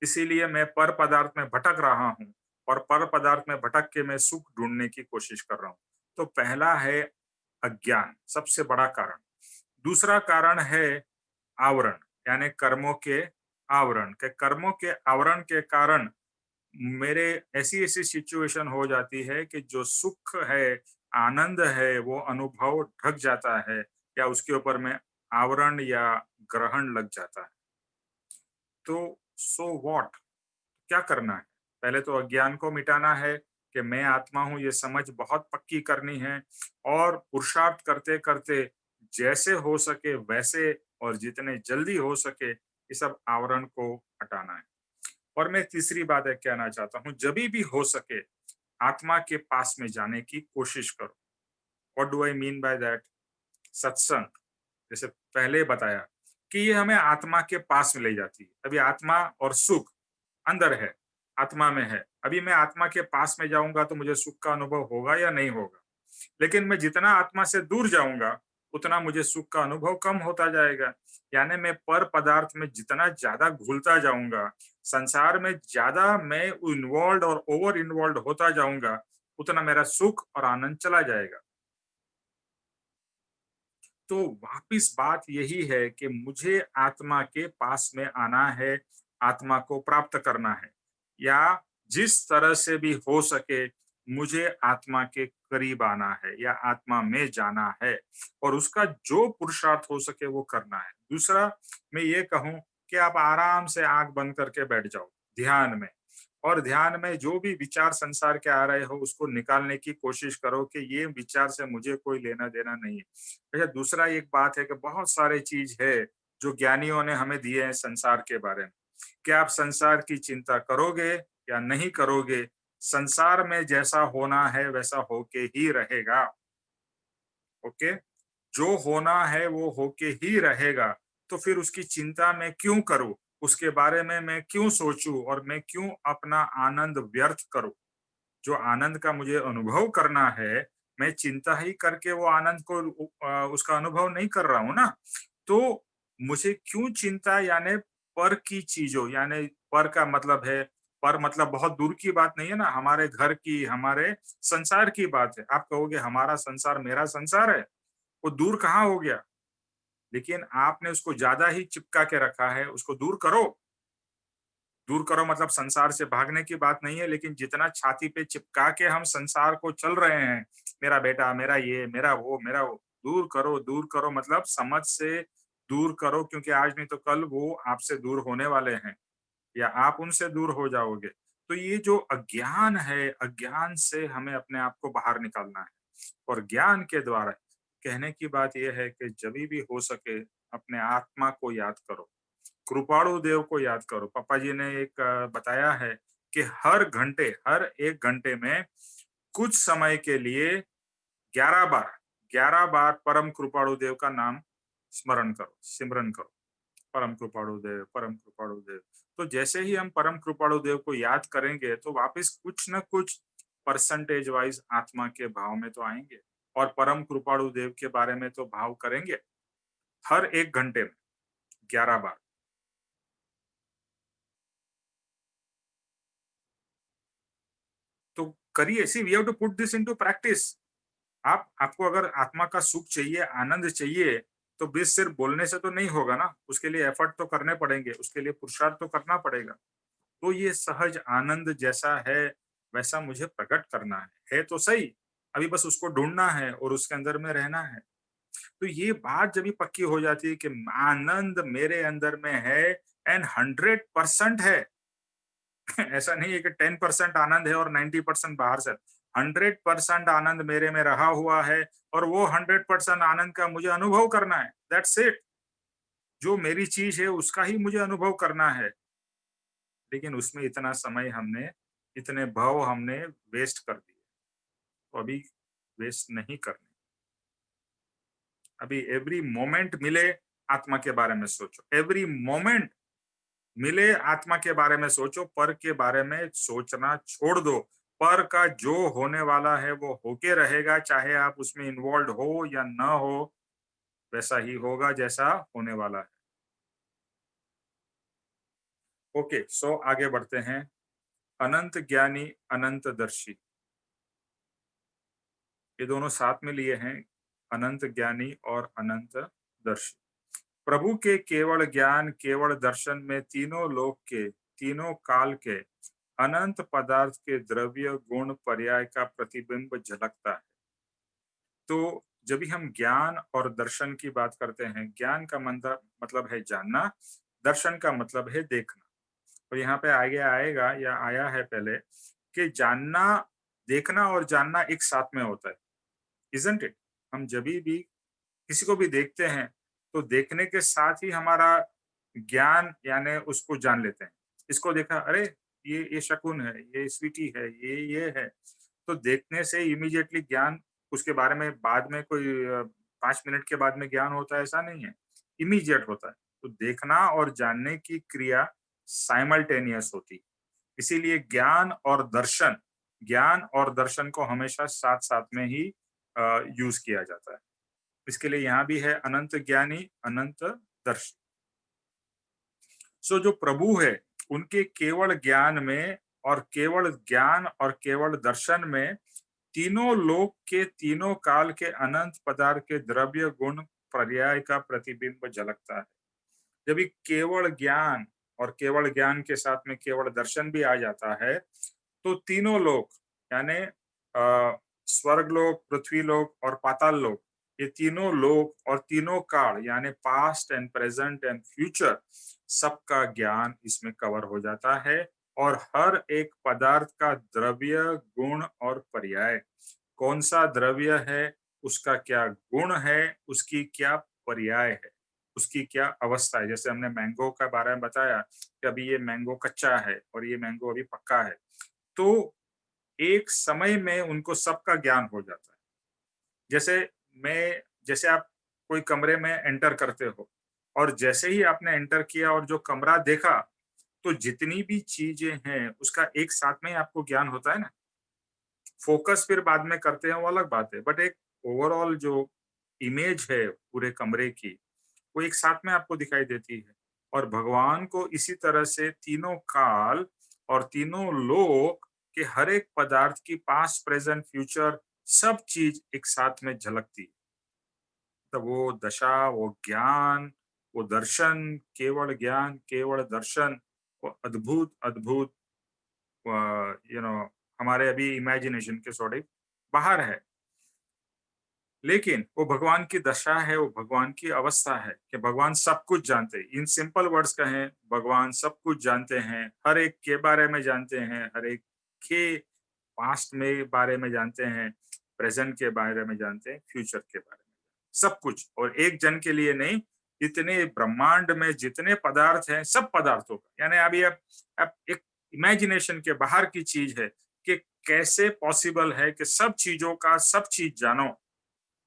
[SPEAKER 1] इसीलिए मैं पर पदार्थ में भटक रहा हूँ, और पर पदार्थ में भटक के मैं सुख ढूंढने की कोशिश कर रहा हूँ। तो पहला है अज्ञान, सबसे बड़ा कारण। दूसरा कारण है आवरण, यानी कर्मों के आवरण। के कर्मों के आवरण के कारण मेरे ऐसी ऐसी सिचुएशन हो जाती है कि जो सुख है, आनंद है, वो अनुभव ढक जाता है, या उसके ऊपर में आवरण या ग्रहण लग जाता है। तो सो व्हाट, क्या करना है? पहले तो अज्ञान को मिटाना है कि मैं आत्मा हूं, ये समझ बहुत पक्की करनी है, और पुरुषार्थ करते करते जैसे हो सके वैसे और जितने जल्दी हो सके इस सब आवरण को हटाना है। और मैं तीसरी बात है कहना चाहता हूँ, जब भी हो सके आत्मा के पास में जाने की कोशिश करो। What do I mean by that? सत्संग, जैसे पहले बताया कि ये हमें आत्मा के पास में ले जाती है। अभी आत्मा और सुख अंदर है, आत्मा में है। अभी मैं आत्मा के पास में जाऊंगा तो मुझे सुख का अनुभव होगा या नहीं होगा? लेकिन मैं जितना आत्मा से दूर जाऊंगा उतना मुझे सुख का अनुभव कम होता जाएगा। यानी मैं पर पदार्थ में जितना ज्यादा घुलता जाऊंगा, संसार में ज्यादा मैं इन्वॉल्व और ओवर इन्वॉल्व होता जाऊंगा, उतना मेरा सुख और आनंद चला जाएगा। तो वापिस बात यही है कि मुझे आत्मा के पास में आना है, आत्मा को प्राप्त करना है। या जिस तरह से भी हो सके मुझे आत्मा के करीब आना है या आत्मा में जाना है, और उसका जो पुरुषार्थ हो सके वो करना है। दूसरा, मैं ये कहूं कि आप आराम से आंख बंद करके बैठ जाओ ध्यान में, और ध्यान में जो भी विचार संसार के आ रहे हो उसको निकालने की कोशिश करो कि ये विचार से मुझे कोई लेना देना नहीं है। अच्छा, दूसरा एक बात है कि बहुत सारे चीज है जो ज्ञानियों ने हमें दिए हैं संसार के बारे में, कि आप संसार की चिंता करोगे या नहीं करोगे, संसार में जैसा होना है वैसा होके ही रहेगा। ओके, जो होना है वो होके ही रहेगा, तो फिर उसकी चिंता मैं क्यों करूं, उसके बारे में मैं क्यों सोचूं, और मैं क्यों अपना आनंद व्यर्थ करूं। जो आनंद का मुझे अनुभव करना है, मैं चिंता ही करके वो आनंद को उसका अनुभव नहीं कर रहा हूं ना। तो मुझे क्यों चिंता, यानी पर की चीजों, यानी पर का मतलब है, पर मतलब बहुत दूर की बात नहीं है ना, हमारे घर की, हमारे संसार की बात है। आप कहोगे हमारा संसार मेरा संसार है, वो दूर कहाँ हो गया, लेकिन आपने उसको ज्यादा ही चिपका के रखा है। उसको दूर करो। दूर करो मतलब संसार से भागने की बात नहीं है, लेकिन जितना छाती पे चिपका के हम संसार को चल रहे हैं, मेरा बेटा, मेरा ये, मेरा वो, मेरा वो, दूर करो। दूर करो मतलब समझ से दूर करो, क्योंकि आज नहीं तो कल वो आपसे दूर होने वाले हैं या आप उनसे दूर हो जाओगे। तो ये जो अज्ञान है, अज्ञान से हमें अपने आप को बाहर निकालना है, और ज्ञान के द्वारा कहने की बात यह है कि जब भी हो सके अपने आत्मा को याद करो, कृपाणु देव को याद करो। पापा जी ने एक बताया है कि हर एक घंटे में कुछ समय के लिए 11 बार परम कृपाणु देव का नाम स्मरण करो, सिमरन करो। परम कृपाणु देव, परम कृपाणु देव। तो जैसे ही हम परम कृपाणु देव को याद करेंगे तो वापस कुछ न कुछ परसेंटेज वाइज आत्मा के भाव में तो आएंगे, और परम कृपाणु देव के बारे में तो भाव करेंगे हर एक घंटे में 11 बार। तो करिए, see we have to put this into practice. आपको अगर आत्मा का सुख चाहिए, आनंद चाहिए, तो बस सिर्फ बोलने से तो नहीं होगा ना, उसके लिए एफर्ट तो करने पड़ेंगे, उसके लिए पुरुषार्थ तो करना पड़ेगा। तो ये सहज आनंद जैसा है वैसा मुझे प्रकट करना है तो सही, अभी बस उसको ढूंढना है और उसके अंदर में रहना है। तो ये बात जब भी पक्की हो जाती है कि आनंद मेरे अंदर में है एंड 100% है, ऐसा नहीं है कि 10% आनंद है और 90% बाहर से। 100% आनंद मेरे में रहा हुआ है, और वो 100% आनंद का मुझे अनुभव करना है। That's it. जो मेरी चीज है उसका ही मुझे अनुभव करना है, लेकिन उसमें इतना समय हमने, इतने भाव हमने वेस्ट कर दिए, तो अभी वेस्ट नहीं करने। अभी एवरी मोमेंट मिले आत्मा के बारे में सोचो, एवरी मोमेंट मिले आत्मा के बारे में सोचो, पर के बारे में सोचना छोड़ दो। पर का जो होने वाला है वो होके रहेगा, चाहे आप उसमें इन्वॉल्व हो या ना हो, वैसा ही होगा जैसा होने वाला है। ओके, सो आगे बढ़ते हैं। अनंत ज्ञानी, अनंत दर्शी, ये दोनों साथ में लिए हैं, अनंत ज्ञानी और अनंत दर्शी। प्रभु के केवल ज्ञान, केवल दर्शन में तीनों लोक के, तीनों काल के अनंत पदार्थ के द्रव्य गुण पर्याय का प्रतिबिंब झलकता है। तो जब भी हम ज्ञान और दर्शन की बात करते हैं, ज्ञान का मतलब है जानना, दर्शन का मतलब है देखना। और यहाँ पे आगे आएगा या आया है पहले कि जानना, देखना और जानना एक साथ में होता है, इजंट इट। हम जब भी किसी को भी देखते हैं तो देखने के साथ ही हमारा ज्ञान यानी उसको जान लेते हैं। इसको देखा, अरे ये शकुन है, ये स्वीटी है, ये है। तो देखने से इमीडिएटली ज्ञान, उसके बारे में बाद में कोई 5 मिनट के बाद में ज्ञान होता है, ऐसा नहीं है, इमीडिएट होता है। तो देखना और जानने की क्रिया साइमल्टेनियस होती है। इसीलिए ज्ञान और दर्शन को हमेशा साथ साथ में ही यूज किया जाता है। इसके लिए यहाँ भी है अनंत ज्ञानी, अनंत दर्शी। सो जो प्रभु है उनके केवल ज्ञान में और केवल ज्ञान और केवल दर्शन में तीनों लोक के, तीनों काल के अनंत पदार्थ के द्रव्य गुण पर्याय का प्रतिबिंब झलकता है। जब केवल ज्ञान और केवल ज्ञान के साथ में केवल दर्शन भी आ जाता है, तो तीनों लोक यानी स्वर्ग लोक, पृथ्वी लोक और पाताल लोक, ये तीनों लोक और तीनों काल यानी past and present and future, सबका ज्ञान इसमें कवर हो जाता है। और हर एक पदार्थ का द्रव्य, गुण और पर्याय, कौन सा द्रव्य है, उसका क्या गुण है, उसकी क्या पर्याय है, उसकी क्या अवस्था है। जैसे हमने मैंगो के बारे में बताया कि अभी ये मैंगो कच्चा है और ये मैंगो अभी पक्का है, तो एक समय में उनको सबका ज्ञान हो जाता है। जैसे आप कोई कमरे में एंटर करते हो और जैसे ही आपने एंटर किया और जो कमरा देखा, तो जितनी भी चीजें हैं उसका एक साथ में ही आपको ज्ञान होता है ना। फोकस फिर बाद में करते हैं वो अलग बात है, बट एक ओवरऑल जो इमेज है पूरे कमरे की, वो एक साथ में आपको दिखाई देती है। और भगवान को इसी तरह से तीनों काल और तीनों लोक के हर एक पदार्थ की पास्ट, प्रेजेंट, फ्यूचर सब चीज एक साथ में झलकती है। तो वो दशा, वो ज्ञान, वो दर्शन, केवल ज्ञान, केवल दर्शन, वो अद्भुत अद्भुत हमारे अभी इमेजिनेशन के थोड़े बाहर है। लेकिन वो भगवान की दशा है, वो भगवान की अवस्था है कि भगवान सब कुछ जानते हैं। इन सिंपल वर्ड्स कहें, भगवान सब कुछ जानते हैं, हर एक के बारे में जानते हैं, हर एक के पास्ट में बारे में जानते हैं, प्रेजेंट के बारे में जानते हैं, फ्यूचर के बारे में, सब कुछ। और एक जन के लिए नहीं, इतने ब्रह्मांड में जितने पदार्थ हैं, सब पदार्थों का, यानी अभी अब एक इमेजिनेशन के बाहर की चीज है कि कैसे पॉसिबल है कि सब चीजों का सब चीज जानो,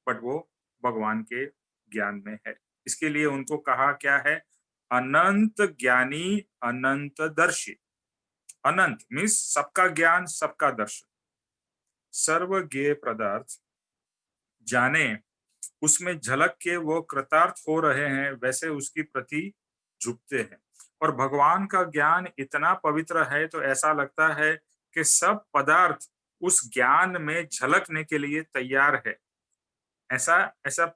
[SPEAKER 1] बट वो भगवान के ज्ञान में है। इसके लिए उनको कहा क्या है, अनंत ज्ञानी, अनंत दर्शी। अनंत मीन्स सबका ज्ञान, सबका दर्शन। सर्वज्ञेय पदार्थ जाने, उसमें झलक के वो कृतार्थ हो रहे हैं, वैसे उसकी प्रति झुकते हैं। और भगवान का ज्ञान इतना पवित्र है तो ऐसा लगता है कि सब पदार्थ उस ज्ञान में झलकने के लिए तैयार है, ऐसा ऐसा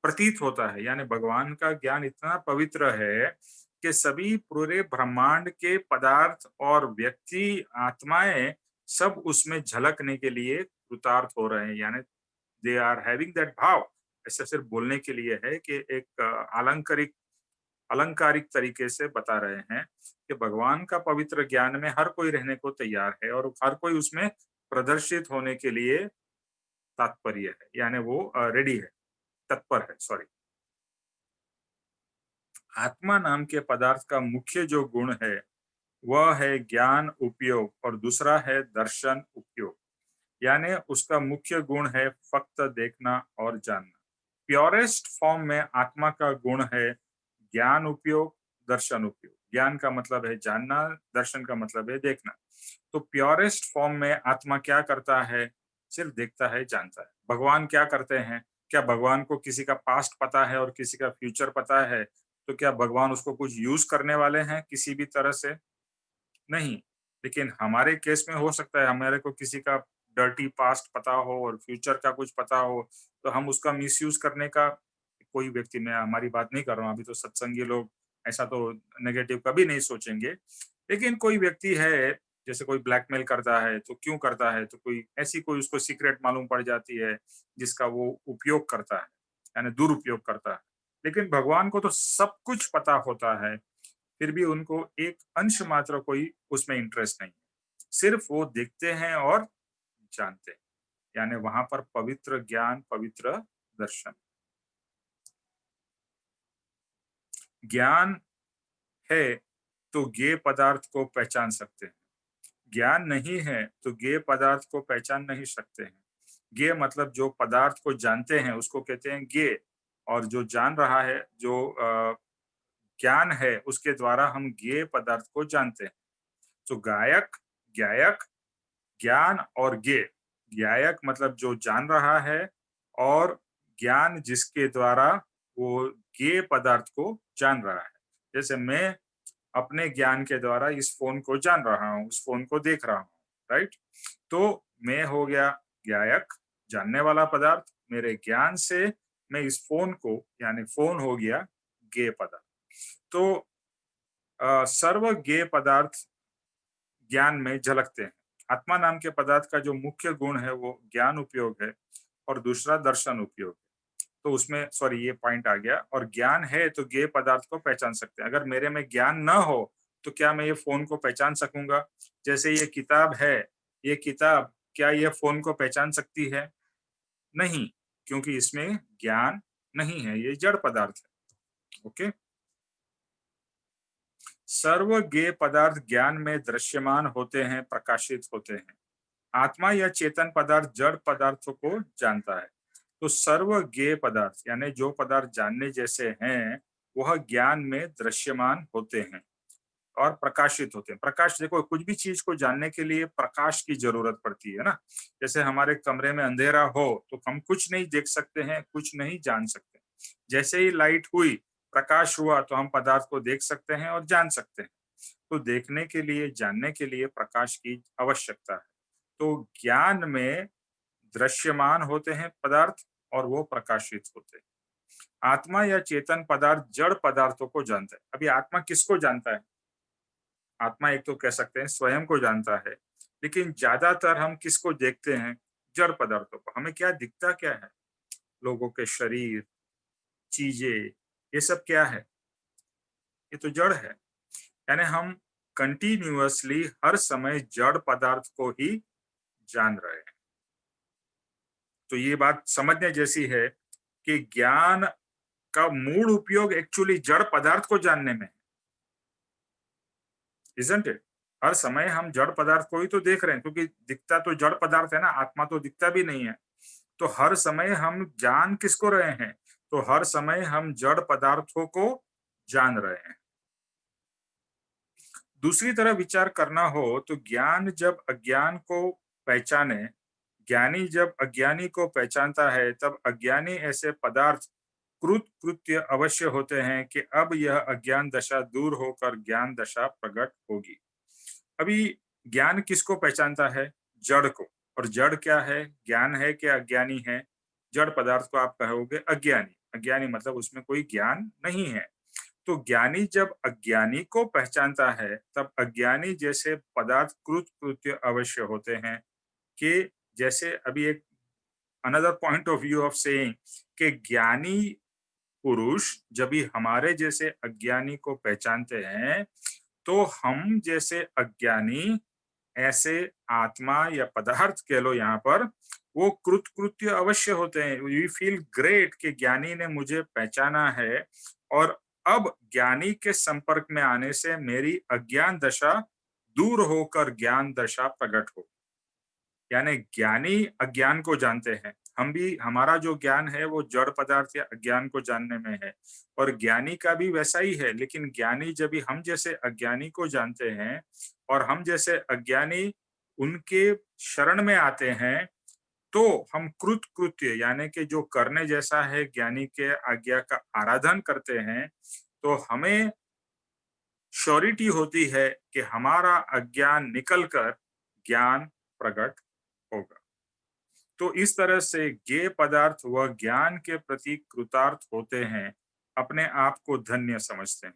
[SPEAKER 1] प्रतीत होता है। यानी भगवान का ज्ञान इतना पवित्र है कि सभी पूरे ब्रह्मांड के पदार्थ और व्यक्ति, आत्माएं सब उसमें झलकने के लिए कृतार्थ हो रहे हैं, यानी दे आर हैविंग दैट भाव। ऐसा सिर्फ बोलने के लिए है कि एक अलंकारिक तरीके से बता रहे हैं कि भगवान का पवित्र ज्ञान में हर कोई रहने को तैयार है और हर कोई उसमें प्रदर्शित होने के लिए तात्पर्य है, यानी वो रेडी है, तत्पर है, सॉरी। आत्मा नाम के पदार्थ का मुख्य जो गुण है वह है ज्ञान उपयोग और दूसरा है दर्शन उपयोग। यानी उसका मुख्य गुण है फक्त देखना और जानना। प्योरेस्ट फॉर्म में आत्मा का गुण है ज्ञान उपयोग, दर्शन उपयोग। ज्ञान का मतलब है जानना, दर्शन का मतलब है देखना। तो प्योरेस्ट फॉर्म में आत्मा क्या करता है, सिर्फ देखता है, जानता है। भगवान क्या करते हैं, क्या भगवान को किसी का पास्ट पता है और किसी का फ्यूचर पता है, तो क्या भगवान उसको कुछ यूज करने वाले हैं किसी भी तरह से? नहीं। लेकिन हमारे केस में हो सकता है हमारे को किसी का डर्टी पास्ट पता हो और फ्यूचर का कुछ पता हो, तो हम उसका मिसयूज करने का, कोई व्यक्ति, मैं हमारी बात नहीं कर रहा हूँ, अभी तो सत्संगी लोग ऐसा तो नेगेटिव कभी नहीं सोचेंगे। लेकिन कोई व्यक्ति है, जैसे कोई ब्लैकमेल करता है, तो क्यों करता है, तो कोई ऐसी कोई उसको सीक्रेट मालूम पड़ जाती है जिसका वो उपयोग करता है, यानी दुरुपयोग करता है। लेकिन भगवान को तो सब कुछ पता होता है, फिर भी उनको एक अंश मात्र कोई उसमें इंटरेस्ट नहीं है, सिर्फ वो देखते हैं और जानते हैं। यानी वहां पर पवित्र ज्ञान, पवित्र दर्शन। ज्ञान है तो ज्ञेय पदार्थ को पहचान सकते हैं, ज्ञान नहीं है तो ज्ञेय पदार्थ को पहचान नहीं सकते हैं। ज्ञेय मतलब जो पदार्थ को जानते हैं उसको कहते हैं ज्ञेय, और जो जान रहा है, जो ज्ञान है, उसके द्वारा हम ज्ञेय पदार्थ को जानते हैं। तो गायक, ज्ञायक, ज्ञान और ज्ञेय। ज्ञायक मतलब जो जान रहा है, और ज्ञान जिसके द्वारा वो ज्ञेय पदार्थ को जान रहा है। जैसे मैं अपने ज्ञान के द्वारा इस फोन को जान रहा हूँ, उस फोन को देख रहा हूँ, राइट? तो मैं हो गया ज्ञायक, जानने वाला पदार्थ। मेरे ज्ञान से मैं इस फोन को, यानी फोन हो गया ज्ञेय पदार्थ। तो सर्व ज्ञेय पदार्थ ज्ञान में झलकते हैं। आत्मा नाम के पदार्थ का जो मुख्य गुण है वो ज्ञान उपयोग है और दूसरा दर्शन उपयोग है। तो उसमें ये पॉइंट आ गया। और ज्ञान है तो ज्ञेय पदार्थ को पहचान सकते हैं। अगर मेरे में ज्ञान न हो तो क्या मैं ये फोन को पहचान सकूंगा? जैसे ये किताब है, ये किताब क्या ये फोन को पहचान सकती है? नहीं, क्योंकि इसमें ज्ञान नहीं है, ये जड़ पदार्थ है। ओके, सर्व ज्ञेय पदार्थ ज्ञान में दृश्यमान होते हैं, प्रकाशित होते हैं। आत्मा या चेतन पदार्थ जड़ पदार्थों को जानता है। तो सर्व ज्ञेय पदार्थ यानी जो पदार्थ जानने जैसे हैं वह ज्ञान में दृश्यमान होते हैं और प्रकाशित होते हैं। प्रकाश, देखो कुछ भी चीज को जानने के लिए प्रकाश की जरूरत पड़ती है ना। जैसे हमारे कमरे में अंधेरा हो तो हम कुछ नहीं देख सकते हैं, कुछ नहीं जान सकते। जैसे ही लाइट हुई, प्रकाश हुआ, तो हम पदार्थ को देख सकते हैं और जान सकते हैं। तो देखने के लिए, जानने के लिए प्रकाश की आवश्यकता है। तो ज्ञान में दृश्यमान होते हैं पदार्थ और वो प्रकाशित होते हैं। आत्मा या चेतन पदार्थ जड़ पदार्थों को जानता है। अभी आत्मा किसको जानता है? आत्मा एक तो कह सकते हैं स्वयं को जानता है, लेकिन ज्यादातर हम किसको देखते हैं? जड़ पदार्थों को। हमें क्या दिखता क्या है? लोगों के शरीर, चीजें, ये सब क्या है? ये तो जड़ है। यानी हम कंटिन्यूअसली हर समय जड़ पदार्थ को ही जान रहे हैं। तो ये बात समझने जैसी है कि ज्ञान का मूल उपयोग एक्चुअली जड़ पदार्थ को जानने में है, isn't it? हर समय हम जड़ पदार्थ को ही तो देख रहे हैं, क्योंकि दिखता तो जड़ पदार्थ है ना, आत्मा तो दिखता भी नहीं है। तो हर समय हम जान किसको रहे हैं? तो हर समय हम जड़ पदार्थों को जान रहे हैं। दूसरी तरह विचार करना हो तो ज्ञान जब अज्ञान को पहचाने, ज्ञानी जब अज्ञानी को पहचानता है, तब अज्ञानी ऐसे पदार्थ कृत कृत्य अवश्य होते हैं कि अब यह अज्ञान दशा दूर होकर ज्ञान दशा प्रकट होगी। अभी ज्ञान किसको पहचानता है? जड़ को। और जड़ क्या है? ज्ञान है कि अज्ञानी है? जड़ पदार्थ को आप कहोगे अज्ञानी। अज्ञानी मतलब उसमें कोई ज्ञान नहीं है। तो ज्ञानी जब अज्ञानी को पहचानता है, तब अज्ञानी जैसे पदार्थ कृत कृत्य अवश्य होते हैं। कि जैसे अभी एक another point of view of saying कि ज्ञानी पुरुष जब भी हमारे जैसे अज्ञानी को पहचानते हैं, तो हम जैसे अज्ञानी ऐसे आत्मा या पदार्थ कह लो यहाँ पर, वो कृत्य अवश्य होते हैं। वी फील ग्रेट कि ज्ञानी ने मुझे पहचाना है और अब ज्ञानी के संपर्क में आने से मेरी अज्ञान दशा दूर होकर ज्ञान दशा प्रकट हो। यानी ज्ञानी अज्ञान को जानते हैं। हम भी, हमारा जो ज्ञान है वो जड़ पदार्थ या अज्ञान को जानने में है, और ज्ञानी का भी वैसा ही है। लेकिन ज्ञानी जब भी हम जैसे अज्ञानी को जानते हैं और हम जैसे अज्ञानी उनके शरण में आते हैं, तो हम कृत्य यानी कि जो करने जैसा है ज्ञानी के आज्ञा का आराधन करते हैं, तो हमें श्योरिटी होती है कि हमारा अज्ञान निकलकर ज्ञान प्रकट होगा। तो इस तरह से ज्ञेय पदार्थ व ज्ञान के प्रति कृतार्थ होते हैं, अपने आप को धन्य समझते हैं।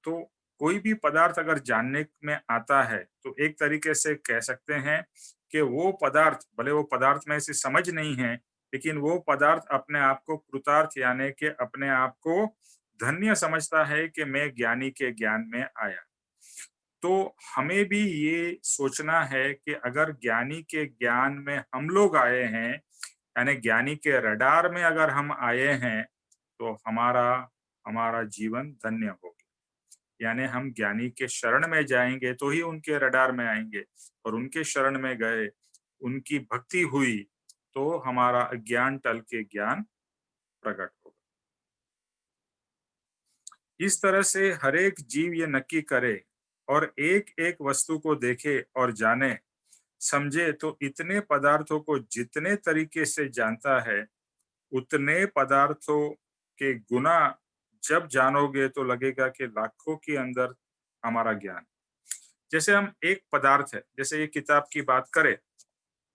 [SPEAKER 1] तो कोई भी पदार्थ अगर जानने में आता है तो एक तरीके से कह सकते हैं कि वो पदार्थ, भले वो पदार्थ में ऐसी समझ नहीं है, लेकिन वो पदार्थ अपने आप को कृतार्थ यानी कि अपने आप को धन्य समझता है कि मैं ज्ञानी के ज्ञान में आया। तो हमें भी ये सोचना है कि अगर ज्ञानी के ज्ञान में हम लोग आए हैं, यानी ज्ञानी के रडार में अगर हम आए हैं, तो हमारा जीवन धन्य होगा। यानी हम ज्ञानी के शरण में जाएंगे तो ही उनके रडार में आएंगे, और उनके शरण में गए, उनकी भक्ति हुई, तो हमारा अज्ञान टल के ज्ञान प्रकट होगा। इस तरह से हर एक जीव ये नक्की करे और एक एक वस्तु को देखे और जाने समझे, तो इतने पदार्थों को जितने तरीके से जानता है, उतने पदार्थों के गुना जब जानोगे तो लगेगा कि लाखों के अंदर हमारा ज्ञान। जैसे हम एक पदार्थ है, जैसे ये किताब की बात करें,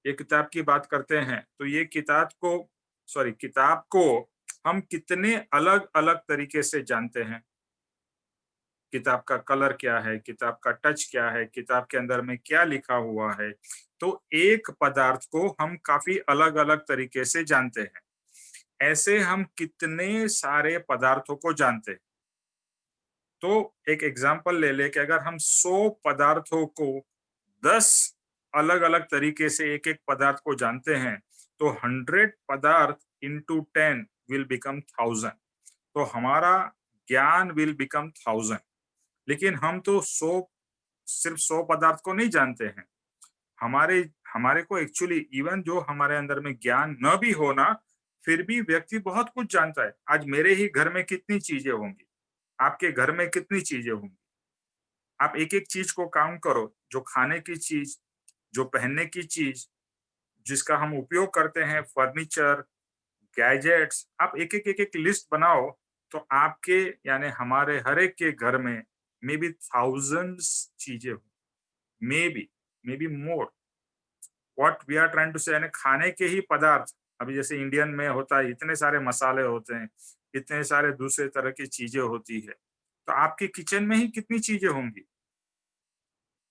[SPEAKER 1] ये किताब की बात करते हैं, तो ये किताब को हम कितने अलग अलग तरीके से जानते हैं। किताब का कलर क्या है, किताब का टच क्या है, किताब के अंदर में क्या लिखा हुआ है। तो एक पदार्थ को हम काफी अलग अलग तरीके से जानते हैं। ऐसे हम कितने सारे पदार्थों को जानते हैं। तो एक एग्जांपल ले ले कि अगर हम 100 पदार्थों को 10 अलग अलग तरीके से एक एक पदार्थ को जानते हैं, तो 100 पदार्थ इंटू 10 विल बिकम 1000। तो हमारा ज्ञान विल बिकम 1000। लेकिन हम तो सिर्फ 100 पदार्थ को नहीं जानते हैं। हमारे हमारे को एक्चुअली इवन जो हमारे अंदर में ज्ञान न भी होना, फिर भी व्यक्ति बहुत कुछ जानता है। आज मेरे ही घर में कितनी चीजें होंगी, आपके घर में कितनी चीजें होंगी। आप एक एक चीज को काउंट करो, जो खाने की चीज, जो पहनने की चीज, जिसका हम उपयोग करते हैं, फर्नीचर, गैजेट्स, आप एक एक लिस्ट बनाओ, तो आपके यानी हमारे हर एक के घर में मे बी थाउजेंड्स चीजें हो, may be more. What we are trying to say, यानी खाने के ही पदार्थ, अभी जैसे इंडियन में होता है, इतने सारे मसाले होते हैं, इतने सारे दूसरे तरह की चीजें होती है। तो आपके किचन में ही कितनी चीजें होंगी।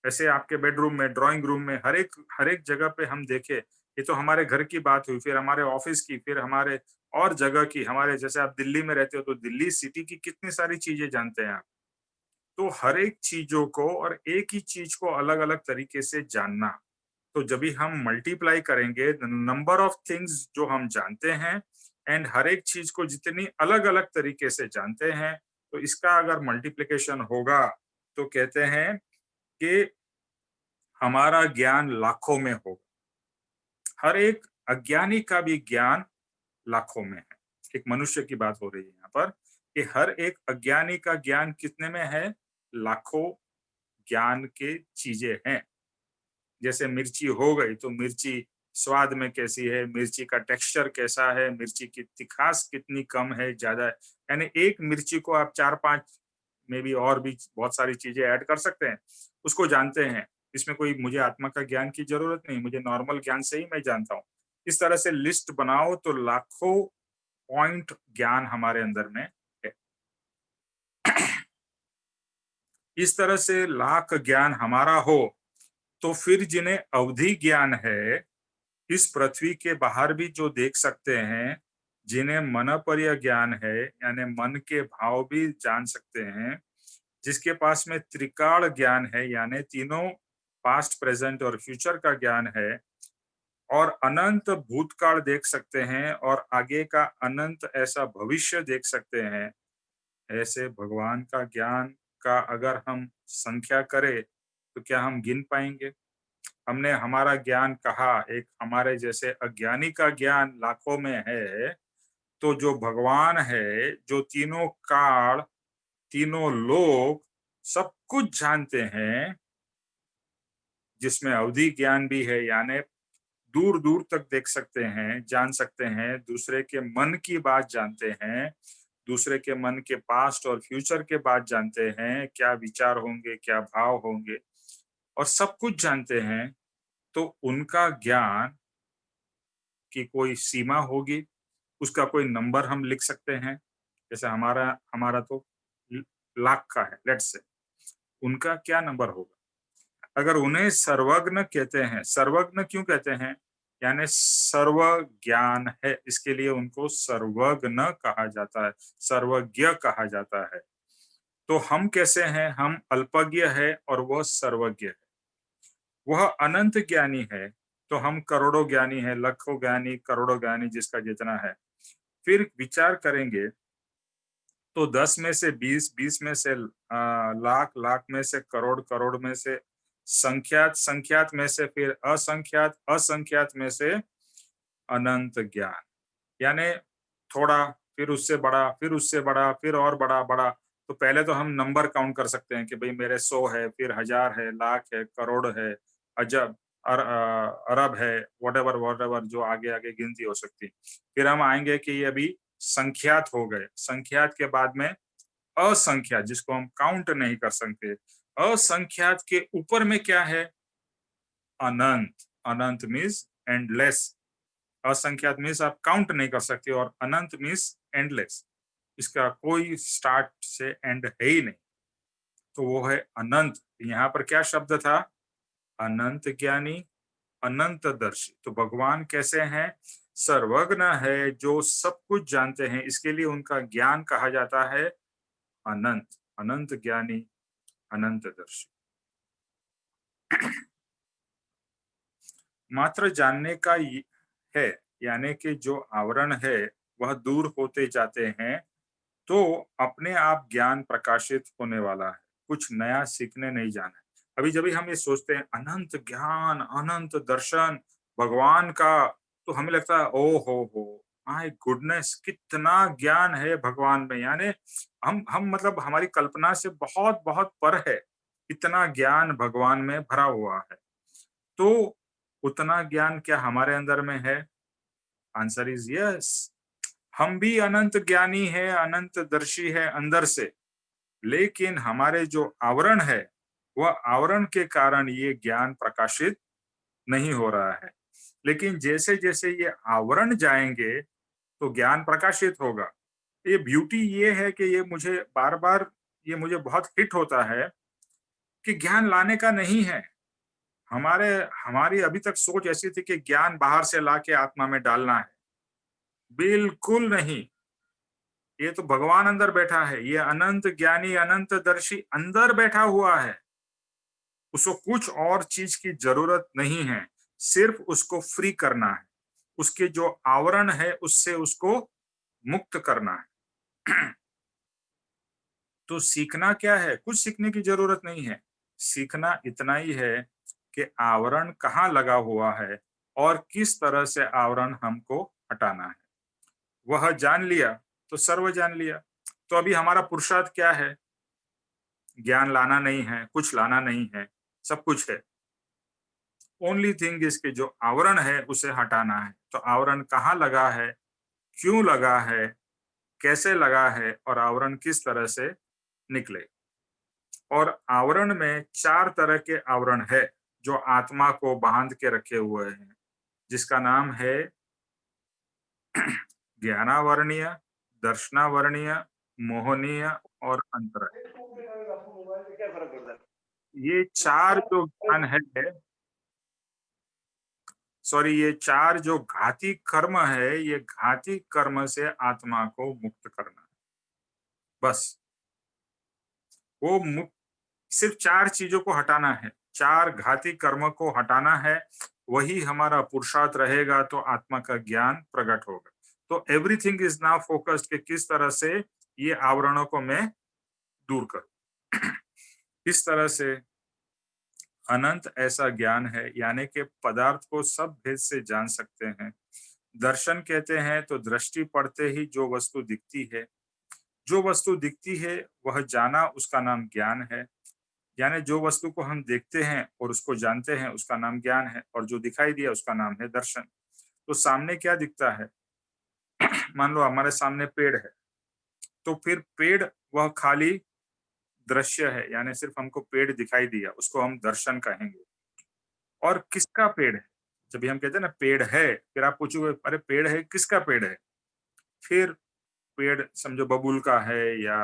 [SPEAKER 1] ऐसे आपके बेडरूम में, ड्राइंग रूम में, हर एक जगह पे हम देखें। ये तो हमारे घर की बात हुई, फिर हमारे ऑफिस की, फिर हमारे और जगह की। हमारे जैसे आप दिल्ली में रहते हो, तो दिल्ली सिटी की कितनी सारी चीजें जानते हैं आप। तो हर एक चीजों को और एक ही चीज को अलग अलग तरीके से जानना, तो जब भी हम मल्टीप्लाई करेंगे नंबर ऑफ थिंग्स जो हम जानते हैं, एंड हर एक चीज को जितनी अलग अलग तरीके से जानते हैं, तो इसका अगर मल्टीप्लिकेशन होगा, तो कहते हैं कि हमारा ज्ञान लाखों में होगा। हर एक अज्ञानी का भी ज्ञान लाखों में है। एक मनुष्य की बात हो रही है यहाँ पर, कि हर एक अज्ञानी का ज्ञान कितने में है, लाखों ज्ञान के चीजें हैं। जैसे मिर्ची हो गई, तो मिर्ची स्वाद में कैसी है, मिर्ची का टेक्सचर कैसा है, मिर्ची की तिखास कितनी कम है, ज्यादा है। यानी एक मिर्ची को आप 4-5 में भी और भी बहुत सारी चीजें ऐड कर सकते हैं, उसको जानते हैं। इसमें कोई मुझे आत्मा का ज्ञान की जरूरत नहीं, मुझे नॉर्मल ज्ञान से ही मैं जानता हूँ। इस तरह से लिस्ट बनाओ तो लाखों पॉइंट ज्ञान हमारे अंदर में है। इस तरह से लाख ज्ञान हमारा हो, तो फिर जिन्हें अवधि ज्ञान है, इस पृथ्वी के बाहर भी जो देख सकते हैं, जिन्हें मनपर्य ज्ञान है, यानी मन के भाव भी जान सकते हैं, जिसके पास में त्रिकाल ज्ञान है, यानी तीनों पास्ट, प्रेजेंट और फ्यूचर का ज्ञान है, और अनंत भूतकाल देख सकते हैं, और आगे का अनंत ऐसा भविष्य देख सकते हैं। ऐसे भगवान का ज्ञान का अगर हम संख्या करें, तो क्या हम गिन पाएंगे। हमने हमारा ज्ञान कहा, एक हमारे जैसे अज्ञानी का ज्ञान लाखों में है, तो जो भगवान है, जो तीनों काल, तीनों लोग सब कुछ जानते हैं, जिसमें अवधि ज्ञान भी है, यानी दूर दूर तक देख सकते हैं, जान सकते हैं, दूसरे के मन की बात जानते हैं, दूसरे के मन के पास्ट और फ्यूचर के बात जानते हैं, क्या विचार होंगे, क्या भाव होंगे, और सब कुछ जानते हैं। तो उनका ज्ञान की कोई सीमा होगी, उसका कोई नंबर हम लिख सकते हैं। जैसे हमारा हमारा तो लाख का है, लेट्स से, उनका क्या नंबर होगा। अगर उन्हें सर्वज्ञ कहते हैं, सर्वज्ञ क्यों कहते हैं, यानी सर्व ज्ञान है, इसके लिए उनको सर्वज्ञ कहा जाता है, सर्वज्ञ कहा जाता है। तो हम कैसे हैं, हम अल्पज्ञ है और वह सर्वज्ञ है। वह अनंत ज्ञानी है, तो हम करोड़ों ज्ञानी है, लाखों ज्ञानी, करोड़ों ज्ञानी, जिसका जितना है। फिर विचार करेंगे तो 10 में से 20, 20 में से लाख, लाख में से करोड़, करोड़ में से संख्यात, संख्यात में से फिर असंख्यात, असंख्यात में से अनंत ज्ञान। यानी थोड़ा, फिर उससे बड़ा, फिर उससे बड़ा, फिर और बड़ा बड़ा। तो पहले तो हम नंबर काउंट कर सकते हैं कि भाई मेरे 100 है, फिर 1000 है, लाख है, करोड़ है, अजब, अरब है, व्हाटएवर व्हाटएवर, जो आगे आगे गिनती हो सकती है। फिर हम आएंगे कि ये अभी संख्यात हो गए। संख्यात के बाद में असंख्यात, जिसको हम काउंट नहीं कर सकते। असंख्यात के ऊपर में क्या है, अनंत। अनंत मीन्स एंडलेस। असंख्यात मीन्स आप काउंट नहीं कर सकते, और अनंत मीन्स एंडलेस, इसका कोई स्टार्ट से एंड है ही नहीं। तो वो है अनंत। यहाँ पर क्या शब्द था? अनंत ज्ञानी, अनंत दर्शी। तो भगवान कैसे हैं? सर्वज्ञ है, जो सब कुछ जानते हैं, इसके लिए उनका ज्ञान कहा जाता है अनंत। अनंत ज्ञानी, अनंत दर्शी। मात्र जानने का है, यानी कि जो आवरण है वह दूर होते जाते हैं, तो अपने आप ज्ञान प्रकाशित होने वाला है। कुछ नया सीखने नहीं जाना है। अभी जब भी हम ये सोचते हैं अनंत ज्ञान, अनंत दर्शन भगवान का, तो हमें लगता है ओ हो माय गुडनेस, कितना ज्ञान है भगवान में। यानी हम मतलब हमारी कल्पना से बहुत बहुत पर है, इतना ज्ञान भगवान में भरा हुआ है। तो उतना ज्ञान क्या हमारे अंदर में है? Answer is yes. हम भी अनंत ज्ञानी है, अनंत दर्शी है अंदर से, लेकिन हमारे जो आवरण है वह आवरण के कारण ये ज्ञान प्रकाशित नहीं हो रहा है। लेकिन जैसे जैसे ये आवरण जाएंगे तो ज्ञान प्रकाशित होगा। ये ब्यूटी ये है कि ये मुझे बार बार, ये मुझे बहुत हिट होता है कि ज्ञान लाने का नहीं है। हमारी अभी तक सोच ऐसी थी कि ज्ञान बाहर से लाके आत्मा में डालना है। बिल्कुल नहीं। ये तो भगवान अंदर बैठा है, ये अनंत ज्ञानी, अनंत दर्शी अंदर बैठा हुआ है। उसको कुछ और चीज की जरूरत नहीं है, सिर्फ उसको फ्री करना है, उसके जो आवरण है उससे उसको मुक्त करना है। तो सीखना क्या है? कुछ सीखने की जरूरत नहीं है। सीखना इतना ही है कि आवरण कहाँ लगा हुआ है और किस तरह से आवरण हमको हटाना है। वह जान लिया तो सर्व जान लिया। तो अभी हमारा पुरुषार्थ क्या है? ज्ञान लाना नहीं है, कुछ लाना नहीं है, सब कुछ है। ओनली थिंग इसके जो आवरण है उसे हटाना है। तो आवरण कहाँ लगा है, क्यों लगा है, कैसे लगा है, और आवरण किस तरह से निकले। और आवरण में 4 तरह के आवरण है जो आत्मा को बांध के रखे हुए हैं, जिसका नाम है ज्ञानावरणीय, दर्शनावरणीय, मोहनीय और अंतरंग। ये 4 जो ज्ञान है, सॉरी, ये 4 जो घाती कर्म है, ये घाती कर्म से आत्मा को मुक्त करना है। बस वो मुक्त, सिर्फ 4 चीजों को हटाना है, 4 घाती कर्म को हटाना है। वही हमारा पुरुषार्थ रहेगा तो आत्मा का ज्ञान प्रकट होगा। तो एवरीथिंग इज नाउ फोकस्ड कि किस तरह से ये आवरणों को मैं दूर करूं। इस तरह से अनंत ऐसा ज्ञान है, यानी कि पदार्थ को सब भेद से जान सकते हैं। दर्शन कहते हैं तो दृष्टि पड़ते ही जो वस्तु दिखती है, जो वस्तु दिखती है वह जाना, उसका नाम ज्ञान है। यानी जो वस्तु को हम देखते हैं और उसको जानते हैं उसका नाम ज्ञान है, और जो दिखाई दिया उसका नाम है दर्शन। तो सामने क्या दिखता है? मान लो हमारे सामने पेड़ है, तो फिर पेड़ वह खाली दृश्य है, यानी सिर्फ हमको पेड़ दिखाई दिया, उसको हम दर्शन कहेंगे। और किसका पेड़ है? जब भी हम कहते हैं ना पेड़ है, फिर आप पूछोगे अरे पेड़ है, किसका पेड़ है? फिर पेड़ समझो बबूल का है या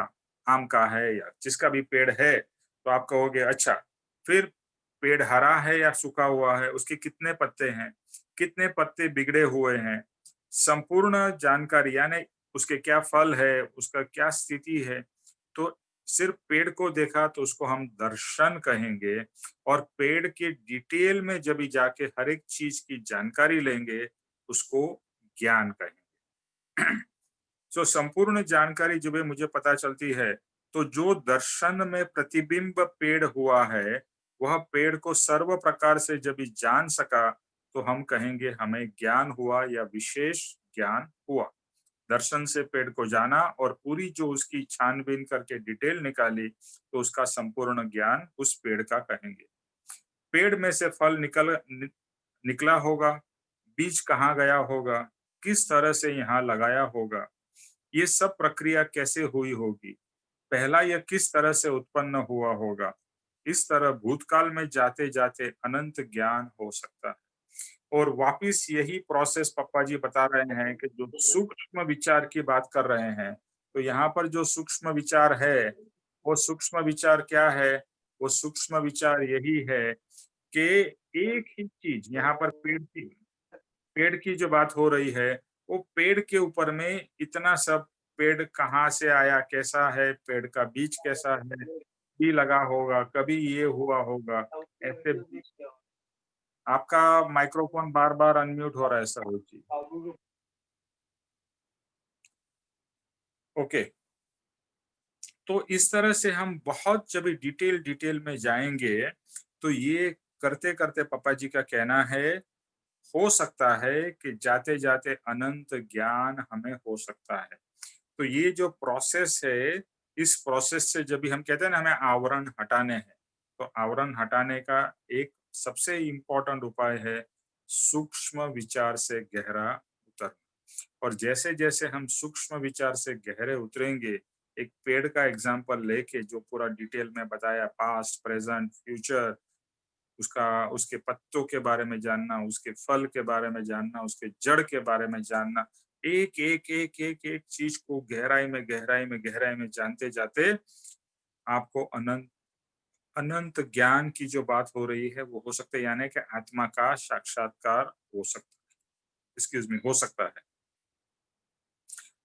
[SPEAKER 1] आम का है या जिसका भी पेड़ है, तो आप कहोगे अच्छा, फिर पेड़ हरा है या सूखा हुआ है, उसके कितने पत्ते हैं, कितने पत्ते बिगड़े हुए हैं, संपूर्ण जानकारी, यानी उसके क्या फल है, उसका क्या स्थिति है। तो सिर्फ पेड़ को देखा तो उसको हम दर्शन कहेंगे, और पेड़ के डिटेल में जब भी जाके हर एक चीज की जानकारी लेंगे उसको ज्ञान कहेंगे। जो संपूर्ण जानकारी जब मुझे पता चलती है, तो जो दर्शन में प्रतिबिंब पेड़ हुआ है, वह पेड़ को सर्व प्रकार से जब जान सका, तो हम कहेंगे हमें ज्ञान हुआ या विशेष ज्ञान हुआ। दर्शन से पेड़ को जाना और पूरी जो उसकी छानबीन करके डिटेल निकाली, तो उसका संपूर्ण ज्ञान उस पेड़ का कहेंगे। पेड़ में से फल निकला होगा, बीज कहाँ गया होगा, किस तरह से यहाँ लगाया होगा, ये सब प्रक्रिया कैसे हुई होगी, पहला यह किस तरह से उत्पन्न हुआ होगा। इस तरह भूतकाल में जाते जाते अनंत ज्ञान हो सकता है। और वापिस यही प्रोसेस पप्पा जी बता रहे हैं कि जो सूक्ष्म विचार की बात कर रहे हैं, तो यहाँ पर जो सूक्ष्म विचार है वो सूक्ष्म विचार क्या है? वो सूक्ष्म विचार यही है कि एक ही चीज, यहाँ पर पेड़ की जो बात हो रही है, वो पेड़ के ऊपर में इतना सब, पेड़ कहाँ से आया, कैसा है, पेड़ का बीज कैसा है, भी लगा होगा, कभी ये हुआ होगा, ऐसे। आपका माइक्रोफोन बार बार अनम्यूट हो रहा है सर जी। ओके, तो इस तरह से हम बहुत जब डिटेल में जाएंगे, तो ये करते करते पापा जी का कहना है, हो सकता है कि जाते जाते अनंत ज्ञान हमें हो सकता है। तो ये जो प्रोसेस है, इस प्रोसेस से जब भी हम कहते हैं ना हमें आवरण हटाने हैं, तो आवरण हटाने का एक सबसे इम्पोर्टेंट उपाय है सूक्ष्म विचार से गहरा उतरना। और जैसे जैसे हम सूक्ष्म विचार से गहरे उतरेंगे, एक पेड़ का एग्जांपल लेके जो पूरा डिटेल में बताया, पास्ट, प्रेजेंट, फ्यूचर, उसका, उसके पत्तों के बारे में जानना, उसके फल के बारे में जानना, उसके जड़ के बारे में जानना, एक एक एक एक एक चीज को गहराई में जानते जाते आपको अनंत अनंत ज्ञान की जो बात हो रही है वो हो सकता है, यानी कि आत्मा का साक्षात्कार हो सकता है, एक्सक्यूज मी, हो सकता है।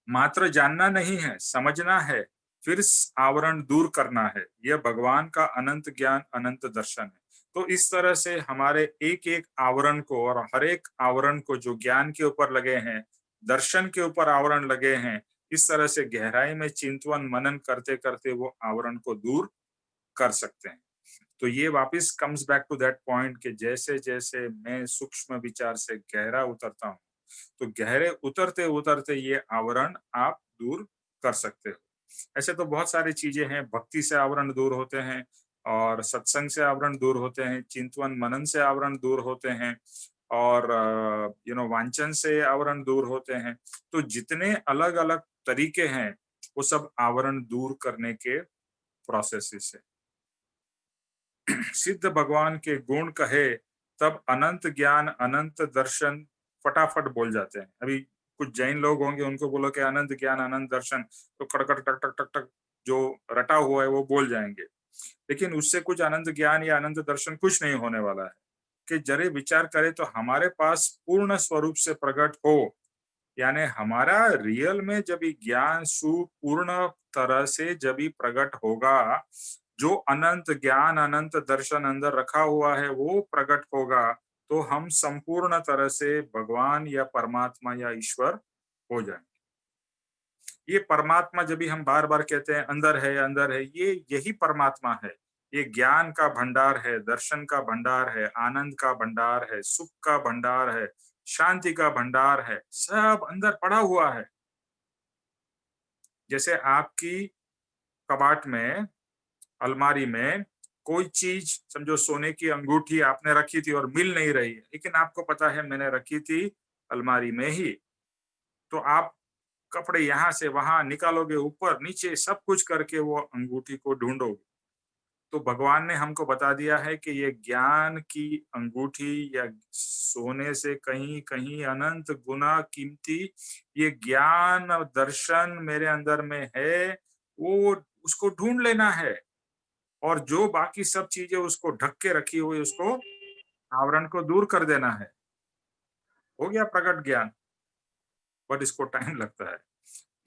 [SPEAKER 1] मात्र जानना नहीं है, समझना है, फिर आवरण दूर करना है। यह भगवान का अनंत ज्ञान, अनंत दर्शन है। तो इस तरह से हमारे एक एक आवरण को, और हर एक आवरण को जो ज्ञान के ऊपर लगे हैं, दर्शन के ऊपर आवरण लगे हैं, इस तरह से गहराई में चिंतन मनन करते करते वो आवरण को दूर कर सकते हैं। तो ये वापस comes back to that point कि जैसे जैसे मैं सूक्ष्म विचार से गहरा उतरता हूँ, तो गहरे उतरते उतरते ये आवरण आप दूर कर सकते हो। ऐसे तो बहुत सारी चीजें हैं, भक्ति से आवरण दूर होते हैं, और सत्संग से आवरण दूर होते हैं, चिंतन मनन से आवरण दूर होते हैं, और वांछन से आवरण दूर होते हैं। तो जितने अलग अलग तरीके हैं, वो सब आवरण दूर करने के प्रोसेसेस है। सिद्ध भगवान के गुण कहे तब अनंत ज्ञान, अनंत दर्शन फटाफट बोल जाते हैं। अभी कुछ जैन लोग होंगे, उनको बोलो कि अनंत ज्ञान, अनंत दर्शन, तो कड़कड़ टक टक टक टक जो रटा हुआ है वो बोल जाएंगे। लेकिन उससे कुछ अनंत ज्ञान या अनंत दर्शन कुछ नहीं होने वाला है। कि जरे विचार करें तो हमारे पास पूर्ण स्वरूप से प्रकट हो, यानी हमारा रियल में जब ज्ञान सुपूर्ण तरह से जब प्रकट होगा, जो अनंत ज्ञान, अनंत दर्शन अंदर रखा हुआ है वो प्रकट होगा, तो हम संपूर्ण तरह से भगवान या परमात्मा या ईश्वर हो जाएंगे। ये परमात्मा जब भी हम बार बार कहते हैं अंदर है, ये यही परमात्मा है। ये ज्ञान का भंडार है, दर्शन का भंडार है, आनंद का भंडार है, सुख का भंडार है, शांति का भंडार है, सब अंदर पड़ा हुआ है। जैसे आपकी कबाट में, अलमारी में कोई चीज, समझो सोने की अंगूठी आपने रखी थी और मिल नहीं रही है, लेकिन आपको पता है मैंने रखी थी अलमारी में ही, तो आप कपड़े यहाँ से वहां निकालोगे, ऊपर नीचे सब कुछ करके वो अंगूठी को ढूंढोगे। तो भगवान ने हमको बता दिया है कि ये ज्ञान की अंगूठी या सोने से कहीं कहीं अनंत गुना कीमती ये ज्ञान और दर्शन मेरे अंदर में है, वो उसको ढूंढ लेना है। और जो बाकी सब चीजें उसको ढक के रखी हुई, उसको आवरण को दूर कर देना है। हो गया प्रकट ज्ञान, बट इसको टाइम लगता है।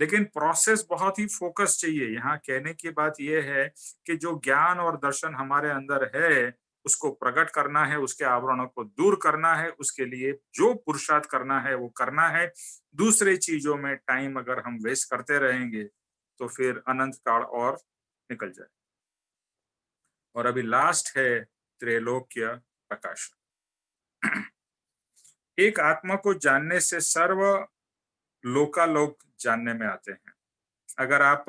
[SPEAKER 1] लेकिन प्रोसेस बहुत ही फोकस चाहिए। यहाँ कहने की बात यह है कि जो ज्ञान और दर्शन हमारे अंदर है, उसको प्रकट करना है, उसके आवरणों को दूर करना है, उसके लिए जो पुरुषार्थ करना है वो करना है। दूसरे चीजों में टाइम अगर हम वेस्ट करते रहेंगे तो फिर अनंत काल और निकल जाए। और अभी लास्ट है त्रैलोक्य प्रकाश। एक आत्मा को जानने से सर्व लोकालोक जानने में आते हैं। अगर आप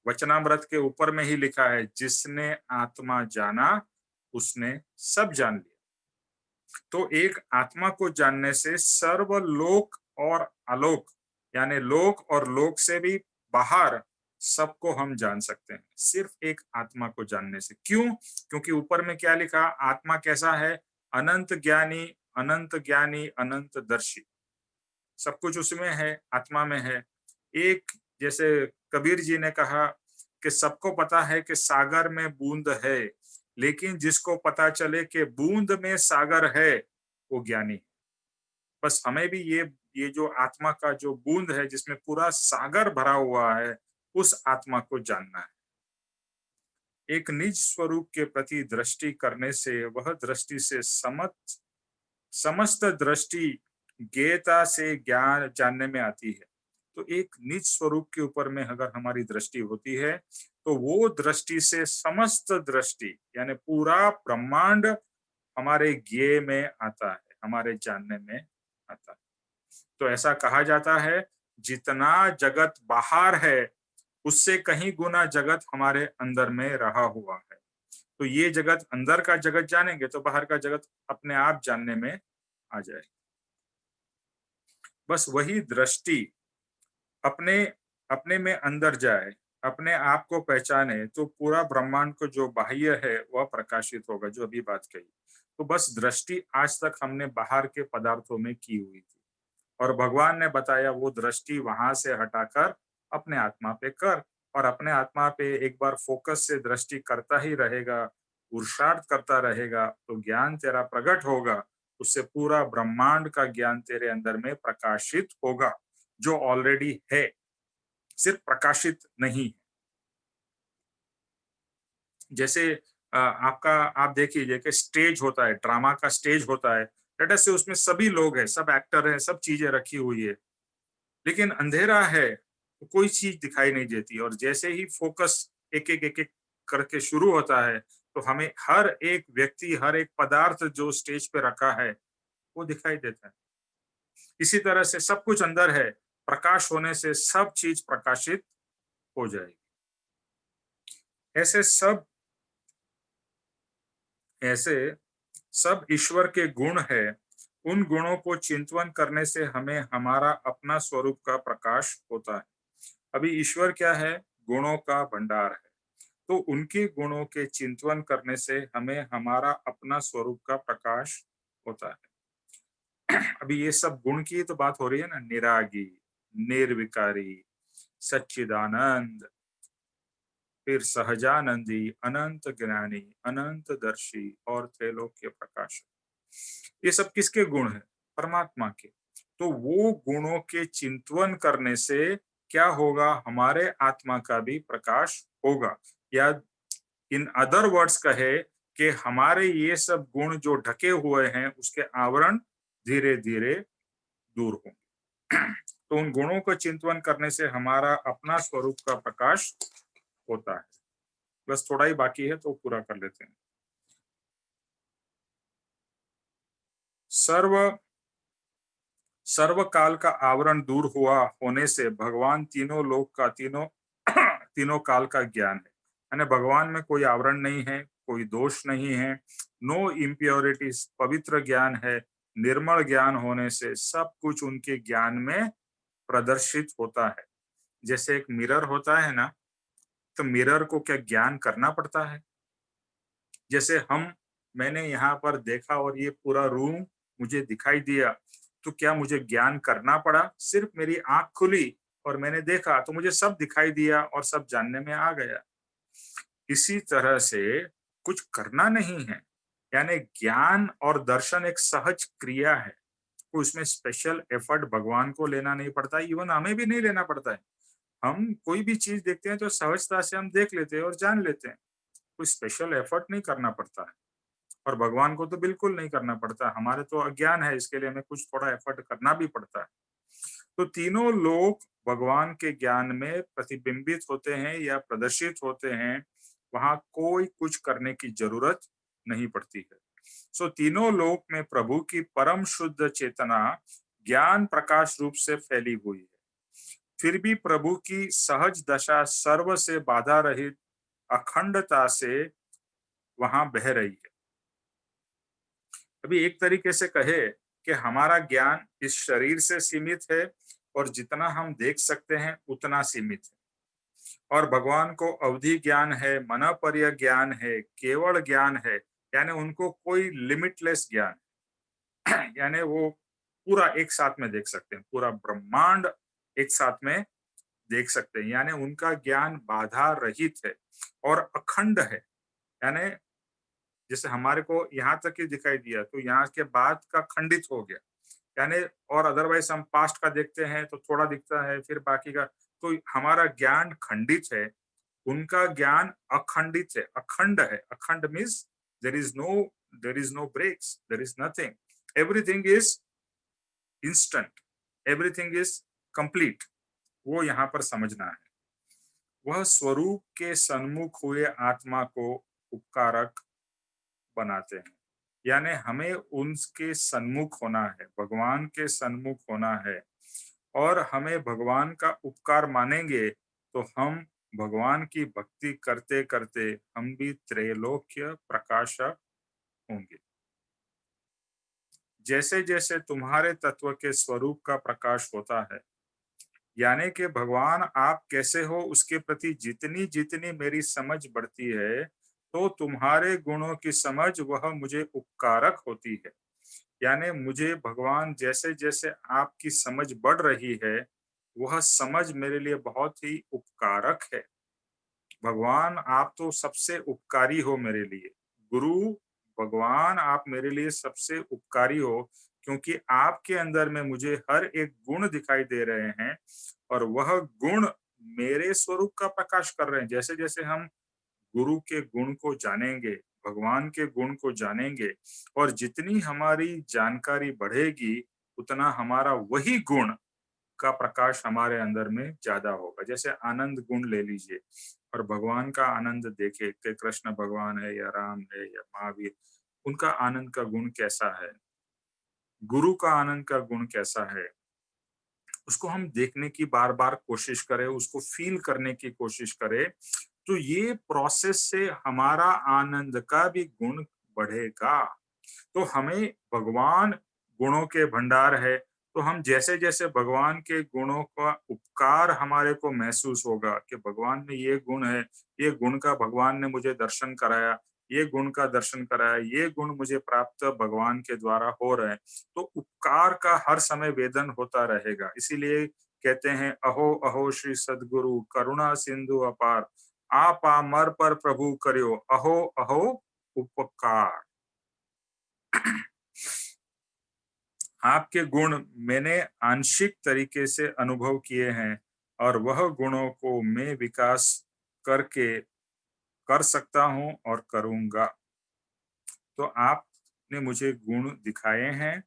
[SPEAKER 1] वचनामृत के ऊपर में ही लिखा है, जिसने आत्मा जाना उसने सब जान लिया। तो एक आत्मा को जानने से सर्व लोक और आलोक, यानी लोक और लोक से भी बाहर सबको हम जान सकते हैं, सिर्फ एक आत्मा को जानने से। क्यों? क्योंकि ऊपर में क्या लिखा, आत्मा कैसा है, अनंत ज्ञानी, अनंत ज्ञानी, अनंत दर्शी, सब कुछ उसमें है, आत्मा में है। एक, जैसे कबीर जी ने कहा कि सबको पता है कि सागर में बूंद है, लेकिन जिसको पता चले कि बूंद में सागर है वो ज्ञानी है। बस हमें भी ये जो आत्मा का जो बूंद है जिसमें पूरा सागर भरा हुआ है, उस आत्मा को जानना है। एक निज स्वरूप के प्रति दृष्टि करने से वह दृष्टि से समस्त दृष्टि ज्ञेयता से ज्ञान जानने में आती है। तो एक निज स्वरूप के ऊपर में अगर हमारी दृष्टि होती है तो वो दृष्टि से समस्त दृष्टि यानी पूरा ब्रह्मांड हमारे ज्ञेय में आता है, हमारे जानने में आता है। तो ऐसा कहा जाता है जितना जगत बाहर है उससे कहीं गुना जगत हमारे अंदर में रहा हुआ है। तो ये जगत, अंदर का जगत जानेंगे तो बाहर का जगत अपने आप जानने में आ जाएगा। बस वही दृष्टि अपने अपने में अंदर जाए, अपने आप को पहचाने तो पूरा ब्रह्मांड को जो बाह्य है वह प्रकाशित होगा, जो अभी बात कही। तो बस दृष्टि आज तक हमने बाहर के पदार्थों में की हुई थी और भगवान ने बताया वो दृष्टि वहां से हटाकर अपने आत्मा पे कर, और अपने आत्मा पे एक बार फोकस से दृष्टि करता ही रहेगा, पुरुषार्थ करता रहेगा तो ज्ञान तेरा प्रकट होगा। उससे पूरा ब्रह्मांड का ज्ञान तेरे अंदर में प्रकाशित होगा, जो ऑलरेडी है, सिर्फ प्रकाशित नहीं है। जैसे आप देख लीजिए कि स्टेज होता है, ड्रामा का स्टेज होता है, लेट से उसमें सभी लोग हैं, सब एक्टर हैं, सब चीजें रखी हुई है, लेकिन अंधेरा है तो कोई चीज दिखाई नहीं देती। और जैसे ही फोकस एक एक करके शुरू होता है तो हमें हर एक व्यक्ति, हर एक पदार्थ जो स्टेज पे रखा है वो दिखाई देता है। इसी तरह से सब कुछ अंदर है, प्रकाश होने से सब चीज प्रकाशित हो जाएगी। ऐसे सब ईश्वर के गुण है, उन गुणों को चिंतन करने से हमें हमारा अपना स्वरूप का प्रकाश होता है। अभी ईश्वर क्या है? गुणों का भंडार है। तो उनके गुणों के चिंतन करने से हमें हमारा अपना स्वरूप का प्रकाश होता है। अभी ये सब गुण की तो बात हो रही है ना, निरागी, निर्विकारी, सच्चिदानंद, फिर सहजानंदी, अनंत ज्ञानी, अनंत दर्शी और त्रैलोक्य प्रकाश। ये सब किसके गुण है? परमात्मा के। तो वो गुणों के चिंतन करने से क्या होगा? हमारे आत्मा का भी प्रकाश होगा, या इन अदर वर्ड्स कहे कि हमारे ये सब गुण जो ढके हुए हैं उसके आवरण धीरे धीरे दूर होंगे। तो उन गुणों को चिंतन करने से हमारा अपना स्वरूप का प्रकाश होता है। बस थोड़ा ही बाकी है तो पूरा कर लेते हैं। सर्व काल का आवरण दूर हुआ होने से भगवान तीनों लोक का तीनों काल का ज्ञान है। यानी भगवान में कोई आवरण नहीं है, कोई दोष नहीं है, नो इम्प्योरिटीज, पवित्र ज्ञान है। निर्मल ज्ञान होने से सब कुछ उनके ज्ञान में प्रदर्शित होता है। जैसे एक मिरर होता है ना, तो मिरर को क्या ज्ञान करना पड़ता है? जैसे मैंने यहाँ पर देखा और ये पूरा रूम मुझे दिखाई दिया, तो क्या मुझे ज्ञान करना पड़ा? सिर्फ मेरी आंख खुली और मैंने देखा तो मुझे सब दिखाई दिया और सब जानने में आ गया। इसी तरह से कुछ करना नहीं है, यानी ज्ञान और दर्शन एक सहज क्रिया है। कोई उसमें स्पेशल एफर्ट भगवान को लेना नहीं पड़ता, इवन हमें भी नहीं लेना पड़ता है। हम कोई भी चीज देखते हैं तो सहजता से हम देख लेते हैं और जान लेते हैं, कोई स्पेशल एफर्ट नहीं करना पड़ता है। और भगवान को तो बिल्कुल नहीं करना पड़ता, हमारे तो अज्ञान है, इसके लिए हमें कुछ थोड़ा एफर्ट करना भी पड़ता है। तो तीनों लोग भगवान के ज्ञान में प्रतिबिंबित होते हैं या प्रदर्शित होते हैं, वहां कोई कुछ करने की जरूरत नहीं पड़ती है। सो तीनों लोक में प्रभु की परम शुद्ध चेतना ज्ञान प्रकाश रूप से फैली हुई है। फिर भी प्रभु की सहज दशा सर्व से बाधा रहित अखंडता से वहां बह रही है। अभी एक तरीके से कहे कि हमारा ज्ञान इस शरीर से सीमित है और जितना हम देख सकते हैं उतना सीमित है, और भगवान को अवधि ज्ञान है, मनपर्य ज्ञान है, केवल ज्ञान है, यानी उनको कोई लिमिटलेस ज्ञान है। यानी वो पूरा एक साथ में देख सकते हैं, पूरा ब्रह्मांड एक साथ में देख सकते हैं, यानी उनका ज्ञान बाधा रहित है और अखंड है। यानी जैसे हमारे को यहाँ तक ही दिखाई दिया तो यहाँ के बाद का खंडित हो गया, यानी और अदरवाइज हम पास्ट का देखते हैं तो थोड़ा दिखता है, फिर बाकी का, तो हमारा ज्ञान खंडित है, उनका ज्ञान अखंडित है, अखंड है। अखंड means there is no breaks, there is nothing, everything is instant, everything is complete. वो यहाँ पर समझना है। वह स्वरूप के सन्मुख हुए आत्मा को उपकारक बनाते हैं, यानी हमें उनके सन्मुख होना है, भगवान के सन्मुख होना है, और हमें भगवान का उपकार मानेंगे तो हम भगवान की भक्ति करते करते हम भी त्रैलोक्य प्रकाशक होंगे। जैसे जैसे तुम्हारे तत्व के स्वरूप का प्रकाश होता है, यानी कि भगवान आप कैसे हो उसके प्रति जितनी जितनी मेरी समझ बढ़ती है, तो तुम्हारे गुणों की समझ वह मुझे उपकारक होती है। यानी मुझे भगवान जैसे जैसे आपकी समझ बढ़ रही है, वह समझ मेरे लिए बहुत ही उपकारक है। भगवान आप तो सबसे उपकारी हो मेरे लिए, गुरु भगवान आप मेरे लिए सबसे उपकारी हो, क्योंकि आपके अंदर में मुझे हर एक गुण दिखाई दे रहे हैं और वह गुण मेरे स्वरूप का प्रकाश कर रहे हैं। जैसे जैसे हम गुरु के गुण को जानेंगे, भगवान के गुण को जानेंगे, और जितनी हमारी जानकारी बढ़ेगी उतना हमारा वही गुण का प्रकाश हमारे अंदर में ज्यादा होगा। जैसे आनंद गुण ले लीजिए और भगवान का आनंद देखे कि कृष्ण भगवान है या राम है या महावीर, उनका आनंद का गुण कैसा है, गुरु का आनंद का गुण कैसा है, उसको हम देखने की बार बार कोशिश करें, उसको फील करने की कोशिश करें, तो ये प्रोसेस से हमारा आनंद का भी गुण बढ़ेगा। तो हमें भगवान गुणों के भंडार है, तो हम जैसे जैसे भगवान के गुणों का उपकार हमारे को महसूस होगा कि भगवान में ये गुण है, ये गुण का भगवान ने मुझे दर्शन कराया, ये गुण का दर्शन कराया, ये गुण मुझे प्राप्त भगवान के द्वारा हो रहे हैं, तो उपकार का हर समय वेदन होता रहेगा। इसीलिए कहते हैं अहो अहो श्री सद्गुरु करुणा सिंधु अपार, आप मर पर प्रभु करियो अहो अहो उपकार। आपके गुण मैंने आंशिक तरीके से अनुभव किए हैं और वह गुणों को मैं विकास करके कर सकता हूं और करूंगा। तो आपने मुझे गुण दिखाए हैं,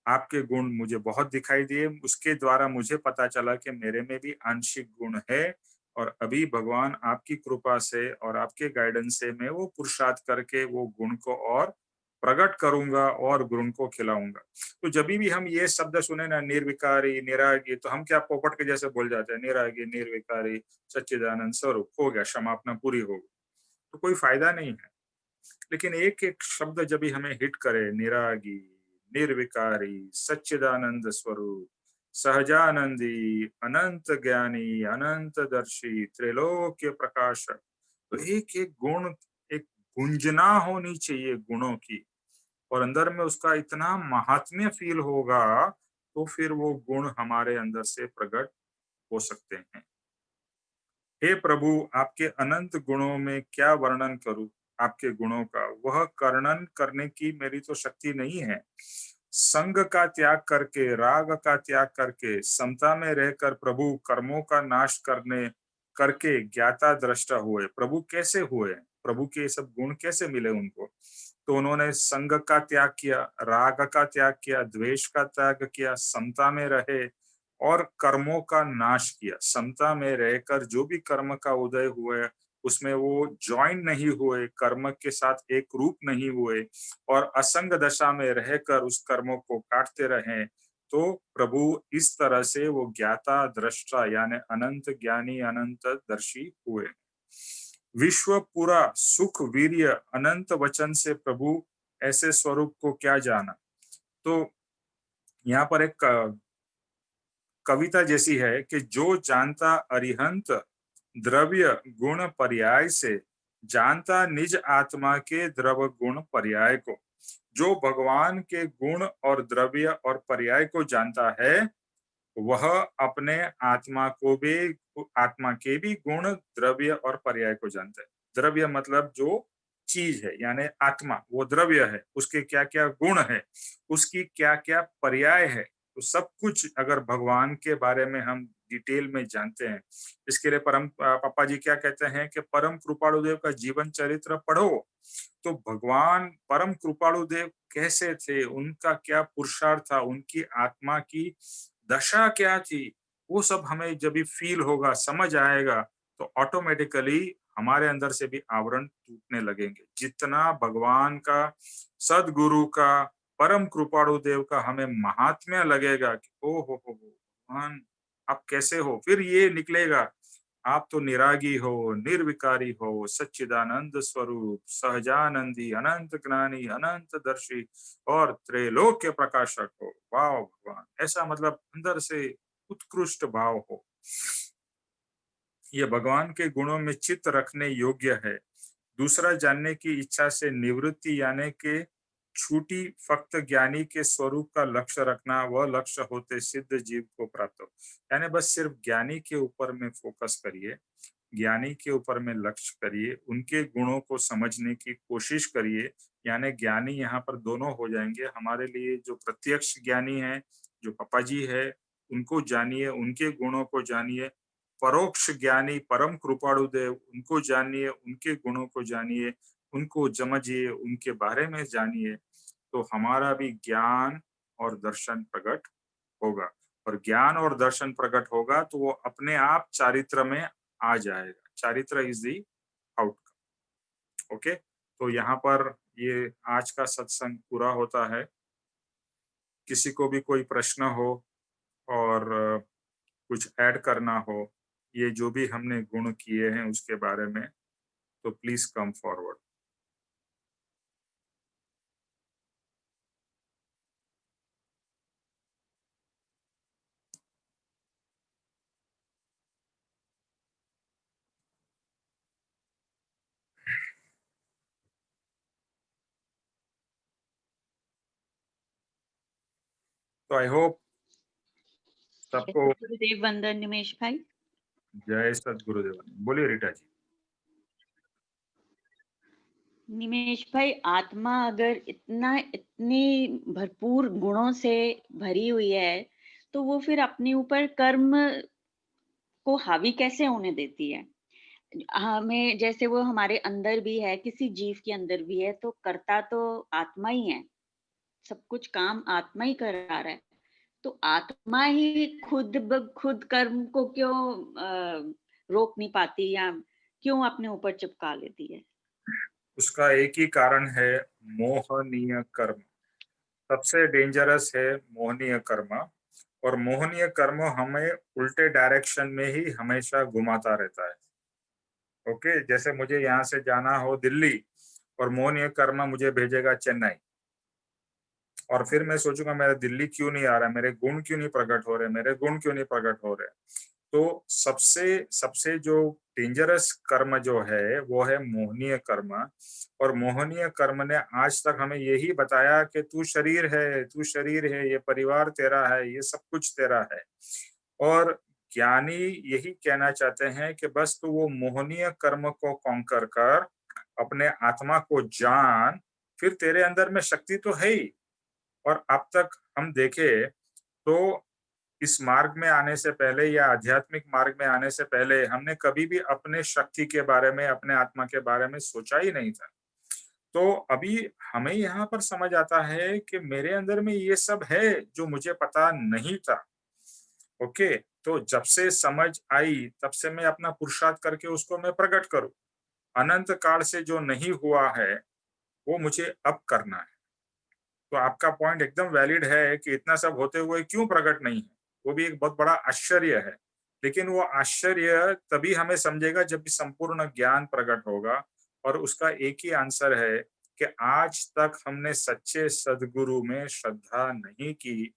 [SPEAKER 1] आपके गुण मुझे बहुत दिखाई दिए, उसके द्वारा मुझे पता चला कि मेरे में भी आंशिक गुण है, और अभी भगवान आपकी कृपा से और आपके गाइडेंस से मैं वो पुरुषार्थ करके वो गुण को और प्रकट करूंगा और गुण को खिलाऊंगा। तो जब भी हम ये शब्द सुने ना, निर्विकारी निरागी, तो हम क्या पोपट के जैसे बोल जाते हैं, निरागी निर्विकारी सच्चिदानंद स्वरूप, हो गया, क्षमापना पूरी हो गई, तो कोई फायदा नहीं है। लेकिन एक एक शब्द जब भी हमें हिट करे, निरागी, निर्विकारी, सच्चिदानंद स्वरूप, सहजानंदी, अनंत ज्ञानी, अनंत दर्शी, त्रैलोक्य प्रकाशक, तो एक एक गुण, एक गुंजना होनी चाहिए गुणों की, और अंदर में उसका इतना महात्म्य फील होगा, तो फिर वो गुण हमारे अंदर से प्रकट हो सकते हैं। हे प्रभु, आपके अनंत गुणों में क्या वर्णन करूं, आपके गुणों का वह कर्णन करने की मेरी तो शक्ति नहीं है। संग का त्याग करके, राग का त्याग करके, समता में रहकर प्रभु कर्मों का नाश करके ज्ञाता दृष्टा हुए। प्रभु कैसे हुए, प्रभु के सब गुण कैसे मिले उनको? तो उन्होंने संग का त्याग किया, राग का त्याग किया, द्वेष का त्याग किया, समता में रहे और कर्मों का नाश किया। समता में रहकर जो भी कर्म का उदय हुए उसमें वो ज्वाइन नहीं हुए, कर्म के साथ एक रूप नहीं हुए, और असंग दशा में रहकर उस कर्मों को काटते रहे। तो प्रभु इस तरह से वो ज्ञाता दृष्टा यानी अनंत ज्ञानी, अनंत दर्शी हुए। विश्व पूरा सुख वीर्य अनंत वचन से प्रभु ऐसे स्वरूप को क्या जाना। तो यहाँ पर एक कविता जैसी है कि जो जानता अरिहंत द्रव्य गुण पर्याय से, जानता निज आत्मा के द्रव्य गुण पर्याय को। जो भगवान के गुण और द्रव्य और पर्याय को जानता है, वह अपने आत्मा के भी गुण, द्रव्य और पर्याय को जानता है। द्रव्य मतलब जो चीज है, यानी आत्मा वो द्रव्य है, उसके क्या क्या गुण है, उसकी क्या क्या पर्याय है, तो सब कुछ अगर भगवान के बारे में हम डिटेल में जानते हैं। इसके लिए पापा जी क्या कहते हैं कि परम कृपाणु देव का जीवन चरित्र पढ़ो, तो भगवान परम कृपाणु देव कैसे थे, उनका क्या पुरुषार्थ था, उनकी आत्मा की दशा क्या थी, वो सब हमें जब भी फील होगा, समझ आएगा, तो ऑटोमेटिकली हमारे अंदर से भी आवरण टूटने लगेंगे। जितना भगवान का, सदगुरु का, परम कृपाणु देव का हमें महात्म्य लगेगा कि ओ हो भगवान आप कैसे हो, फिर ये निकलेगा आप तो निरागी हो, निर्विकारी हो, सच्चिदानंद स्वरूप, सहजानंदी, अनंत ज्ञानी, अनंत दर्शी और त्रैलोक्य प्रकाशक हो। वाह भगवान, ऐसा मतलब अंदर से उत्कृष्ट भाव हो। ये भगवान के गुणों में चित्त रखने योग्य है। दूसरा जानने की इच्छा से निवृत्ति यानी के छूटी फक्त ज्ञानी के स्वरूप का लक्ष्य रखना, वह लक्ष्य होते सिद्ध जीव को प्राप्त हो। यानी बस सिर्फ ज्ञानी के ऊपर में फोकस करिए, ज्ञानी के ऊपर में लक्ष्य करिए, उनके गुणों को समझने की कोशिश करिए। यानी ज्ञानी यहाँ पर दोनों हो जाएंगे हमारे लिए। जो प्रत्यक्ष ज्ञानी है, जो पापा जी है, उनको जानिए, उनके गुणों को जानिए। परोक्ष ज्ञानी परम कृपाणु देव, उनको जानिए, उनके गुणों को जानिए, उनको समझिए, उनके बारे में जानिए, तो हमारा भी ज्ञान और दर्शन प्रकट होगा। और ज्ञान और दर्शन प्रकट होगा तो वो अपने आप चारित्र में आ जाएगा। चारित्र इज दी आउटकम। ओके, तो यहाँ पर ये आज का सत्संग पूरा होता है। किसी को भी कोई प्रश्न हो और कुछ ऐड करना हो, ये जो भी हमने गुण किए हैं उसके बारे में, तो प्लीज कम फॉरवर्ड। तो आई होप सबको
[SPEAKER 7] गुरुदेव वंदन निमेश भाई।
[SPEAKER 1] जय सद्गुरुदेव। बोलिए रीटा जी।
[SPEAKER 7] निमेश भाई, आत्मा अगर इतनी भरपूर गुणों से भरी हुई है तो वो फिर अपने ऊपर कर्म को हावी कैसे होने देती है? हमें जैसे वो हमारे अंदर भी है, किसी जीव के अंदर भी है, तो करता तो आत्मा ही है, सब कुछ काम आत्मा ही कर रहा है। तो आत्मा ही खुद ब खुद कर्म को क्यों रोक नहीं पाती या क्यों अपने ऊपर चिपका लेती है?
[SPEAKER 1] उसका एक ही कारण है, मोहनीय कर्म। सबसे डेंजरस है मोहनीय कर्म। और मोहनीय कर्म हमें उल्टे डायरेक्शन में ही हमेशा घुमाता रहता है। ओके, जैसे मुझे यहाँ से जाना हो दिल्ली और मोहनीय कर्म मुझे भेजेगा चेन्नई, और फिर मैं सोचूंगा मेरा दिल्ली क्यों नहीं आ रहा है, मेरे गुण क्यों नहीं प्रकट हो रहे, मेरे गुण क्यों नहीं प्रकट हो रहे। तो सबसे सबसे जो डेंजरस कर्म जो है वो है मोहनीय कर्म। और मोहनीय कर्म ने आज तक हमें यही बताया कि तू शरीर है, तू शरीर है, ये परिवार तेरा है, ये सब कुछ तेरा है। और ज्ञानी यही कहना चाहते हैं कि बस तू वो मोहनीय कर्म को कॉन्कर कर, अपने आत्मा को जान, फिर तेरे अंदर में शक्ति तो है ही। और अब तक हम देखें तो इस मार्ग में आने से पहले या आध्यात्मिक मार्ग में आने से पहले हमने कभी भी अपने शक्ति के बारे में, अपने आत्मा के बारे में सोचा ही नहीं था। तो अभी हमें यहाँ पर समझ आता है कि मेरे अंदर में ये सब है जो मुझे पता नहीं था। ओके, तो जब से समझ आई तब से मैं अपना पुरुषार्थ करके उसको मैं प्रकट करूं। अनंत काल से जो नहीं हुआ है वो मुझे अब करना है। तो आपका पॉइंट एकदम वैलिड है कि इतना सब होते हुए क्यों प्रकट नहीं है, वो भी एक बहुत बड़ा आश्चर्य है। लेकिन वो आश्चर्य तभी हमें समझेगा जब भी संपूर्ण ज्ञान प्रकट होगा। और उसका एक ही आंसर है कि आज तक हमने सच्चे सदगुरु में श्रद्धा नहीं की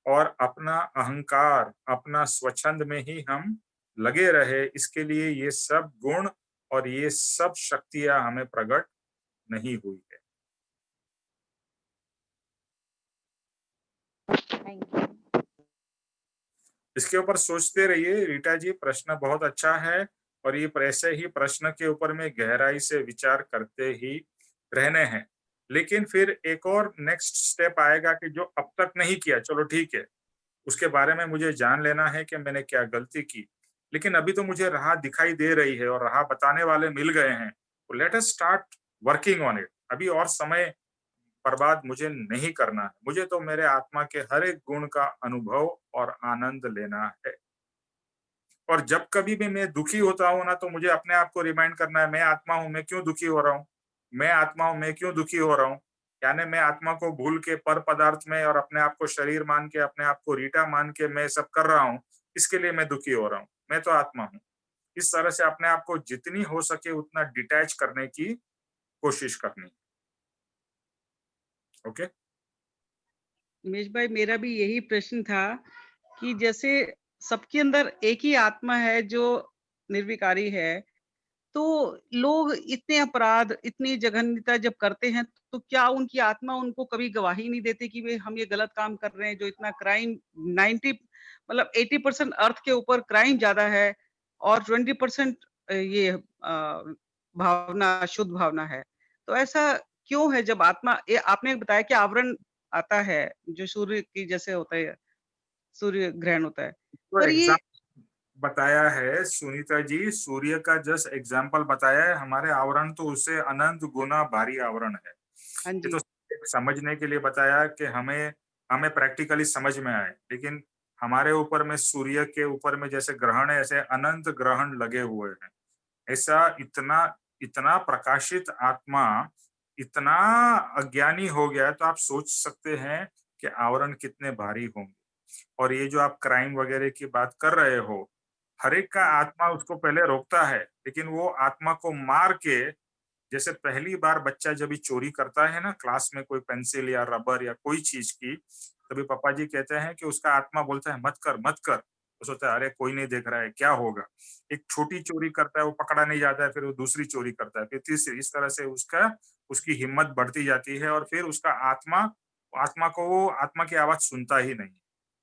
[SPEAKER 1] और अपना अहंकार, अपना स्वच्छंद में ही हम लगे रहे। इसके लिए ये सब गुण और ये सब शक्तियां हमें प्रकट नहीं हुई है।
[SPEAKER 7] Thank you.
[SPEAKER 1] इसके ऊपर सोचते रहिए रीटा जी, प्रश्न बहुत अच्छा है और ये ऐसे ही प्रश्न के ऊपर में गहराई से विचार करते ही रहने हैं। लेकिन फिर एक और नेक्स्ट स्टेप आएगा कि जो अब तक नहीं किया, चलो ठीक है, उसके बारे में मुझे जान लेना है कि मैंने क्या गलती की। लेकिन अभी तो मुझे राह दिखाई दे रही है और राह बताने वाले मिल गए हैं, तो let us start working on it. अभी और समय बर्बाद मुझे नहीं करना है, मुझे तो मेरे आत्मा के हर एक गुण का अनुभव और आनंद लेना है। और जब कभी भी मैं दुखी होता हूँ ना, तो मुझे अपने आप को रिमाइंड करना है, मैं आत्मा हूँ, मैं क्यों दुखी हो रहा हूँ? मैं आत्मा हूँ, मैं क्यों दुखी हो रहा हूँ? यानी मैं आत्मा को भूल के पर पदार्थ में और अपने आप को शरीर मान के, अपने आप को रीटा मान के मैं सब कर रहा हूँ, इसके लिए मैं दुखी हो रहा हूँ। मैं तो आत्मा हूँ। इस तरह से अपने आप को जितनी हो सके उतना डिटैच करने की कोशिश करनी। ओके?
[SPEAKER 2] उमेश भाई, मेरा भी यही प्रश्न था कि जैसे सबके अंदर एक ही आत्मा है जो निर्विकारी है, तो लोग इतने अपराध, इतनी जघन्यता जब करते हैं, तो क्या उनकी आत्मा उनको कभी गवाही नहीं देती कि वे हम ये गलत काम कर रहे हैं? जो इतना क्राइम 90 मतलब 80% अर्थ के ऊपर क्राइम ज्यादा है और 20% ये भावना, शुद्ध भावना है। तो ऐसा क्यों है? जब आत्मा, ये आपने बताया कि आवरण आता है जो सूर्य की जैसे होता है, सूर्य ग्रहण होता है,
[SPEAKER 1] तो
[SPEAKER 2] पर ये
[SPEAKER 1] बताया है सुनीता जी, सूर्य का जस्ट एग्जाम्पल बताया है, हमारे आवरण तो उससे अनंत गुना भारी आवरण है।
[SPEAKER 2] हाँ
[SPEAKER 1] ये तो
[SPEAKER 2] जी,
[SPEAKER 1] एक समझने के लिए बताया कि हमें हमें प्रैक्टिकली समझ में आए, लेकिन हमारे ऊपर में सूर्य के ऊपर में जैसे ग्रहण है, ऐसे अनंत ग्रहण लगे हुए हैं। ऐसा इतना इतना प्रकाशित आत्मा इतना अज्ञानी हो गया, तो आप सोच सकते हैं कि आवरण कितने भारी होंगे। और ये जो आप क्राइम वगैरह की बात कर रहे हो, हर एक का आत्मा उसको पहले रोकता है, लेकिन वो आत्मा को मार के, जैसे पहली बार बच्चा जब भी चोरी करता है ना क्लास में, कोई पेंसिल या रबर या कोई चीज की, तभी पापा जी कहते हैं कि उसका आत्मा बोलता है मत कर मत कर। वो सोचता है अरे कोई नहीं देख रहा है, क्या होगा। एक छोटी चोरी करता है, वो पकड़ा नहीं जाता है, फिर वो दूसरी चोरी करता है, फिर तीसरी, इस तरह से उसकी हिम्मत बढ़ती जाती है और फिर उसका आत्मा आत्मा को वो आत्मा की आवाज सुनता ही नहीं।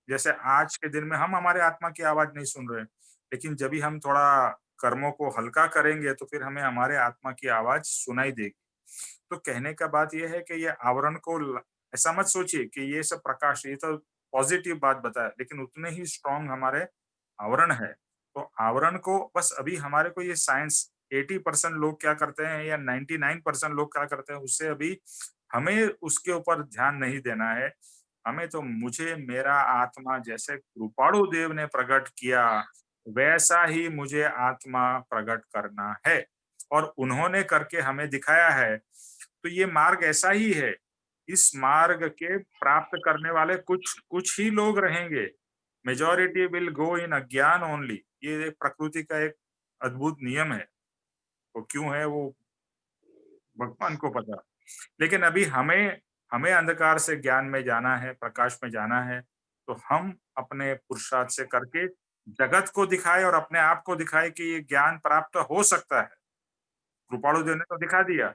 [SPEAKER 1] जैसे आज के दिन में हम हमारे आत्मा की आवाज नहीं सुन रहे, लेकिन जब भी हम थोड़ा कर्मों को हल्का करेंगे तो फिर हमें हमारे आत्मा की आवाज सुनाई देगी। तो कहने का बात यह है कि ये आवरण को ऐसा मत सोचिए कि ये सब प्रकाश, ये तो पॉजिटिव बात बताया, लेकिन उतने ही स्ट्रांग हमारे आवरण है। तो आवरण को बस अभी हमारे को ये साइंस 80% लोग क्या करते हैं या 99% लोग क्या करते हैं, उससे अभी हमें उसके ऊपर ध्यान नहीं देना है। हमें तो मुझे मेरा आत्मा जैसे कृपाणु देव ने प्रकट किया, वैसा ही मुझे आत्मा प्रकट करना है और उन्होंने करके हमें दिखाया है। तो ये मार्ग ऐसा ही है। इस मार्ग के प्राप्त करने वाले कुछ कुछ ही लोग रहेंगे। मेजॉरिटी विल गो इन अज्ञान ओनली। ये प्रकृति का एक अद्भुत नियम है। वो क्यों है वो भगवान को पता। लेकिन अभी हमें हमें अंधकार से ज्ञान में जाना है, प्रकाश में जाना है। तो हम अपने पुरुषार्थ से करके जगत को दिखाए और अपने आप को दिखाए कि ये ज्ञान प्राप्त हो सकता है। कृपाणु देव ने तो दिखा दिया।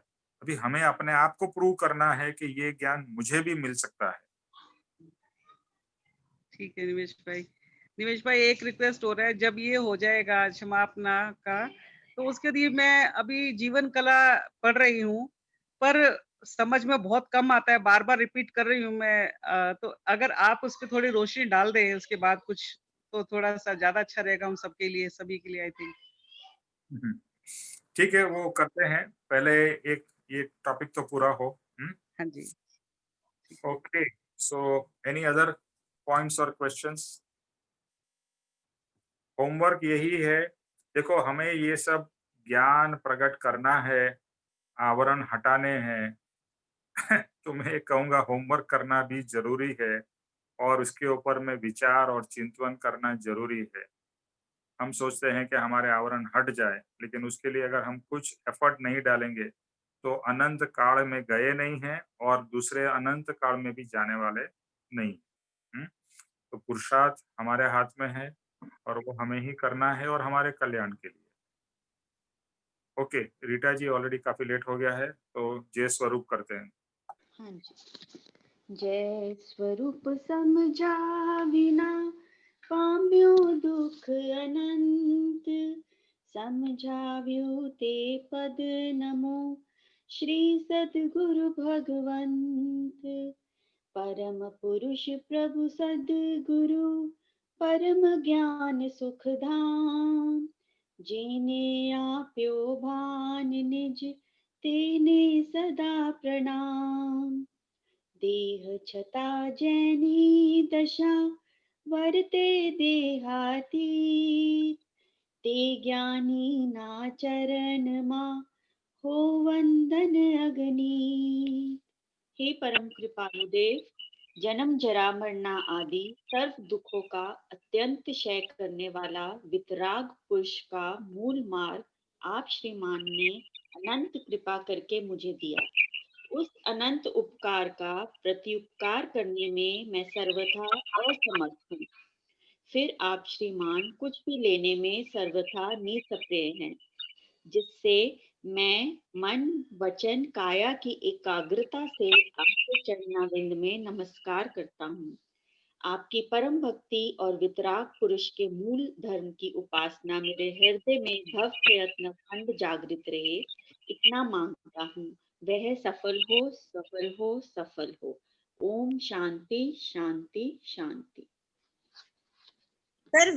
[SPEAKER 1] अभी हमें अपने आप को प्रूव करना है कि ये ज्ञान मुझे भी मिल सकता है।
[SPEAKER 2] ठीक है निमेश भाई। निमेश भाई, एक रिक्वेस्ट हो रहा है, जब ये हो जाएगा क्षमापना का, तो उसके लिए मैं अभी जीवन कला पढ़ रही हूँ, पर समझ में बहुत कम आता है, बार-बार रिपीट कर रही हूँ मैं। तो अगर आप उस पे थोड़ी रोशनी डाल दें उसके बाद कुछ, तो थोड़ा-सा ज़्यादा अच्छा रहेगा हम सबके लिए, सभी के लिए आई थिंक।
[SPEAKER 1] हम्म, ठीक है, वो करते हैं। पहले एक ये टॉपिक तो पूरा हो।
[SPEAKER 2] हाँ जी, ठीक है।
[SPEAKER 1] Okay, so any other points और क्वेश्चंस? होमवर्क यही है, देखो हमें ये सब ज्ञान प्रकट करना है, आवरण हटाने हैं। तो मैं कहूँगा होमवर्क करना भी ज़रूरी है और उसके ऊपर में विचार और चिंतन करना ज़रूरी है। हम सोचते हैं कि हमारे आवरण हट जाए, लेकिन उसके लिए अगर हम कुछ एफर्ट नहीं डालेंगे, तो अनंत काल में गए नहीं हैं और दूसरे अनंत काल में भी जाने वाले नहीं। हुँ? तो पुरुषार्थ हमारे हाथ में है और वो हमें ही करना है और हमारे कल्याण के लिए। ओके, रीटा जी ऑलरेडी काफ़ी लेट हो गया है, तो जय स्वरूप करते हैं।
[SPEAKER 7] हाँ जी। जय स्वरूप समझा विना पाम्यो दुख अनंत समझाव्यो ते पद नमो श्री सद्गुरु भगवंत परम पुरुष प्रभु सद्गुरु परम ज्ञान सुख धाम जेने आप्यो भान निज तेने सदा प्रणाम देह छता जैनी दशा वर्ते देहातीत ते ज्ञानी ना चरण मा हो वंदन अगनी। हे परम कृपालु देव, जन्म जरा मरना आदि सर्व दुखों का अत्यंत क्षय करने वाला वितराग पुरुष का मूल मार्ग आप श्रीमान ने अनंत कृपा करके मुझे दिया। उस अनंत उपकार का प्रत्युपकार करने में मैं सर्वथा असमर्थ हूँ। फिर आप श्रीमान कुछ भी लेने में सर्वथा निष्क्रिय हैं, जिससे मैं मन वचन काया की एकाग्रता से आपके चरणाविंद में नमस्कार करता हूँ। आपकी परम भक्ति और वितराग पुरुष के मूल धर्म की उपासना मेरे हृदय में भव प्रयत्न खंड जागृत रहे, इतना मांगता हूँ। वह सफल हो, सफल हो, सफल हो। ओम शांति शांति शांति।
[SPEAKER 6] सर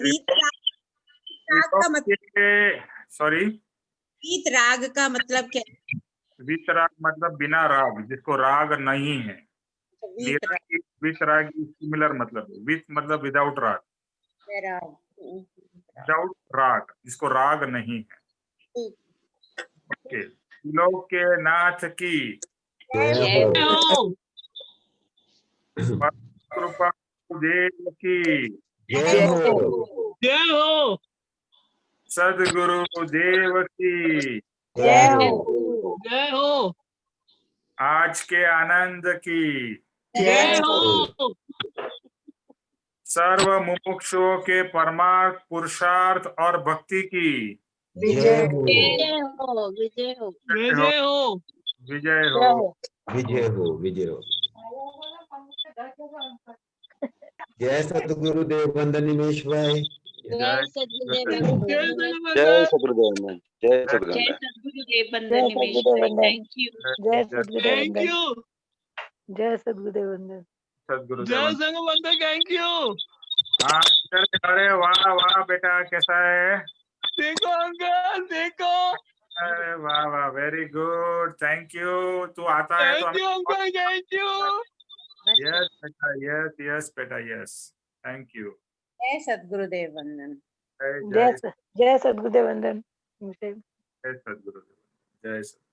[SPEAKER 1] सॉरी,
[SPEAKER 6] वीतराग का मतलब क्या है?
[SPEAKER 1] वितराग मतलब बिना राग, जिसको राग नहीं है।
[SPEAKER 6] वीतराग
[SPEAKER 1] वितरागी सिमिलर मतलब है। विथ मतलब विदाउट राग, विदाउट राग, जिसको राग नहीं है। ओके, लोक के नाथ की
[SPEAKER 4] जय हो।
[SPEAKER 1] कृपा देव की
[SPEAKER 4] जय हो।
[SPEAKER 8] जय हो।
[SPEAKER 1] सद्गुरु देव की
[SPEAKER 4] जय हो।
[SPEAKER 8] जय हो।
[SPEAKER 1] आज के आनंद की
[SPEAKER 8] जय हो।
[SPEAKER 1] सर्व मुमुक्षुओं के परमार्थ पुरुषार्थ और भक्ति की
[SPEAKER 4] जय हो।
[SPEAKER 6] विजय हो, विजय हो।
[SPEAKER 8] जय हो।
[SPEAKER 1] विजय हो।
[SPEAKER 4] विजय हो। विजय हो। जय सतगुरुदेव वंदन निमेश भाई।
[SPEAKER 6] जय सद्गुरुदेव
[SPEAKER 8] जय
[SPEAKER 6] वंदन।
[SPEAKER 9] जय
[SPEAKER 8] सद्गुरुदेव।
[SPEAKER 9] सतगुरुदेव वंदन। जय
[SPEAKER 7] जय
[SPEAKER 9] सतगुरुदेव।
[SPEAKER 7] सद्गुरुदेव वंदन
[SPEAKER 3] जय
[SPEAKER 7] निमेश
[SPEAKER 3] सद्गुरुदेव
[SPEAKER 7] भाई,
[SPEAKER 3] वंदन।
[SPEAKER 7] Thank you.
[SPEAKER 3] जय सद्गुरुदेव
[SPEAKER 8] थैंक
[SPEAKER 3] वंदन।
[SPEAKER 8] यू।
[SPEAKER 3] जय सद्गुरुदेव वंदन।
[SPEAKER 1] सद्गुरुदेव।
[SPEAKER 8] जय संग वंदन, थैंक यू।
[SPEAKER 1] हाँ, अरे वाह वाह बेटा, कैसा है?
[SPEAKER 8] देखो अंकल, देखो।
[SPEAKER 1] अरे वाह वाह, वेरी गुड, थैंक यू। तू आता है तो
[SPEAKER 8] thank you uncle, thank you.
[SPEAKER 1] Yes बेटा, यस यस बेटा, यस, थैंक यू।
[SPEAKER 6] जय सद्गुरुदेव वंदन।
[SPEAKER 1] जय
[SPEAKER 3] जय सद्गुरुदेव वंदन।
[SPEAKER 1] जय सद्गुरुदेव, जय सद्गुरुदेव।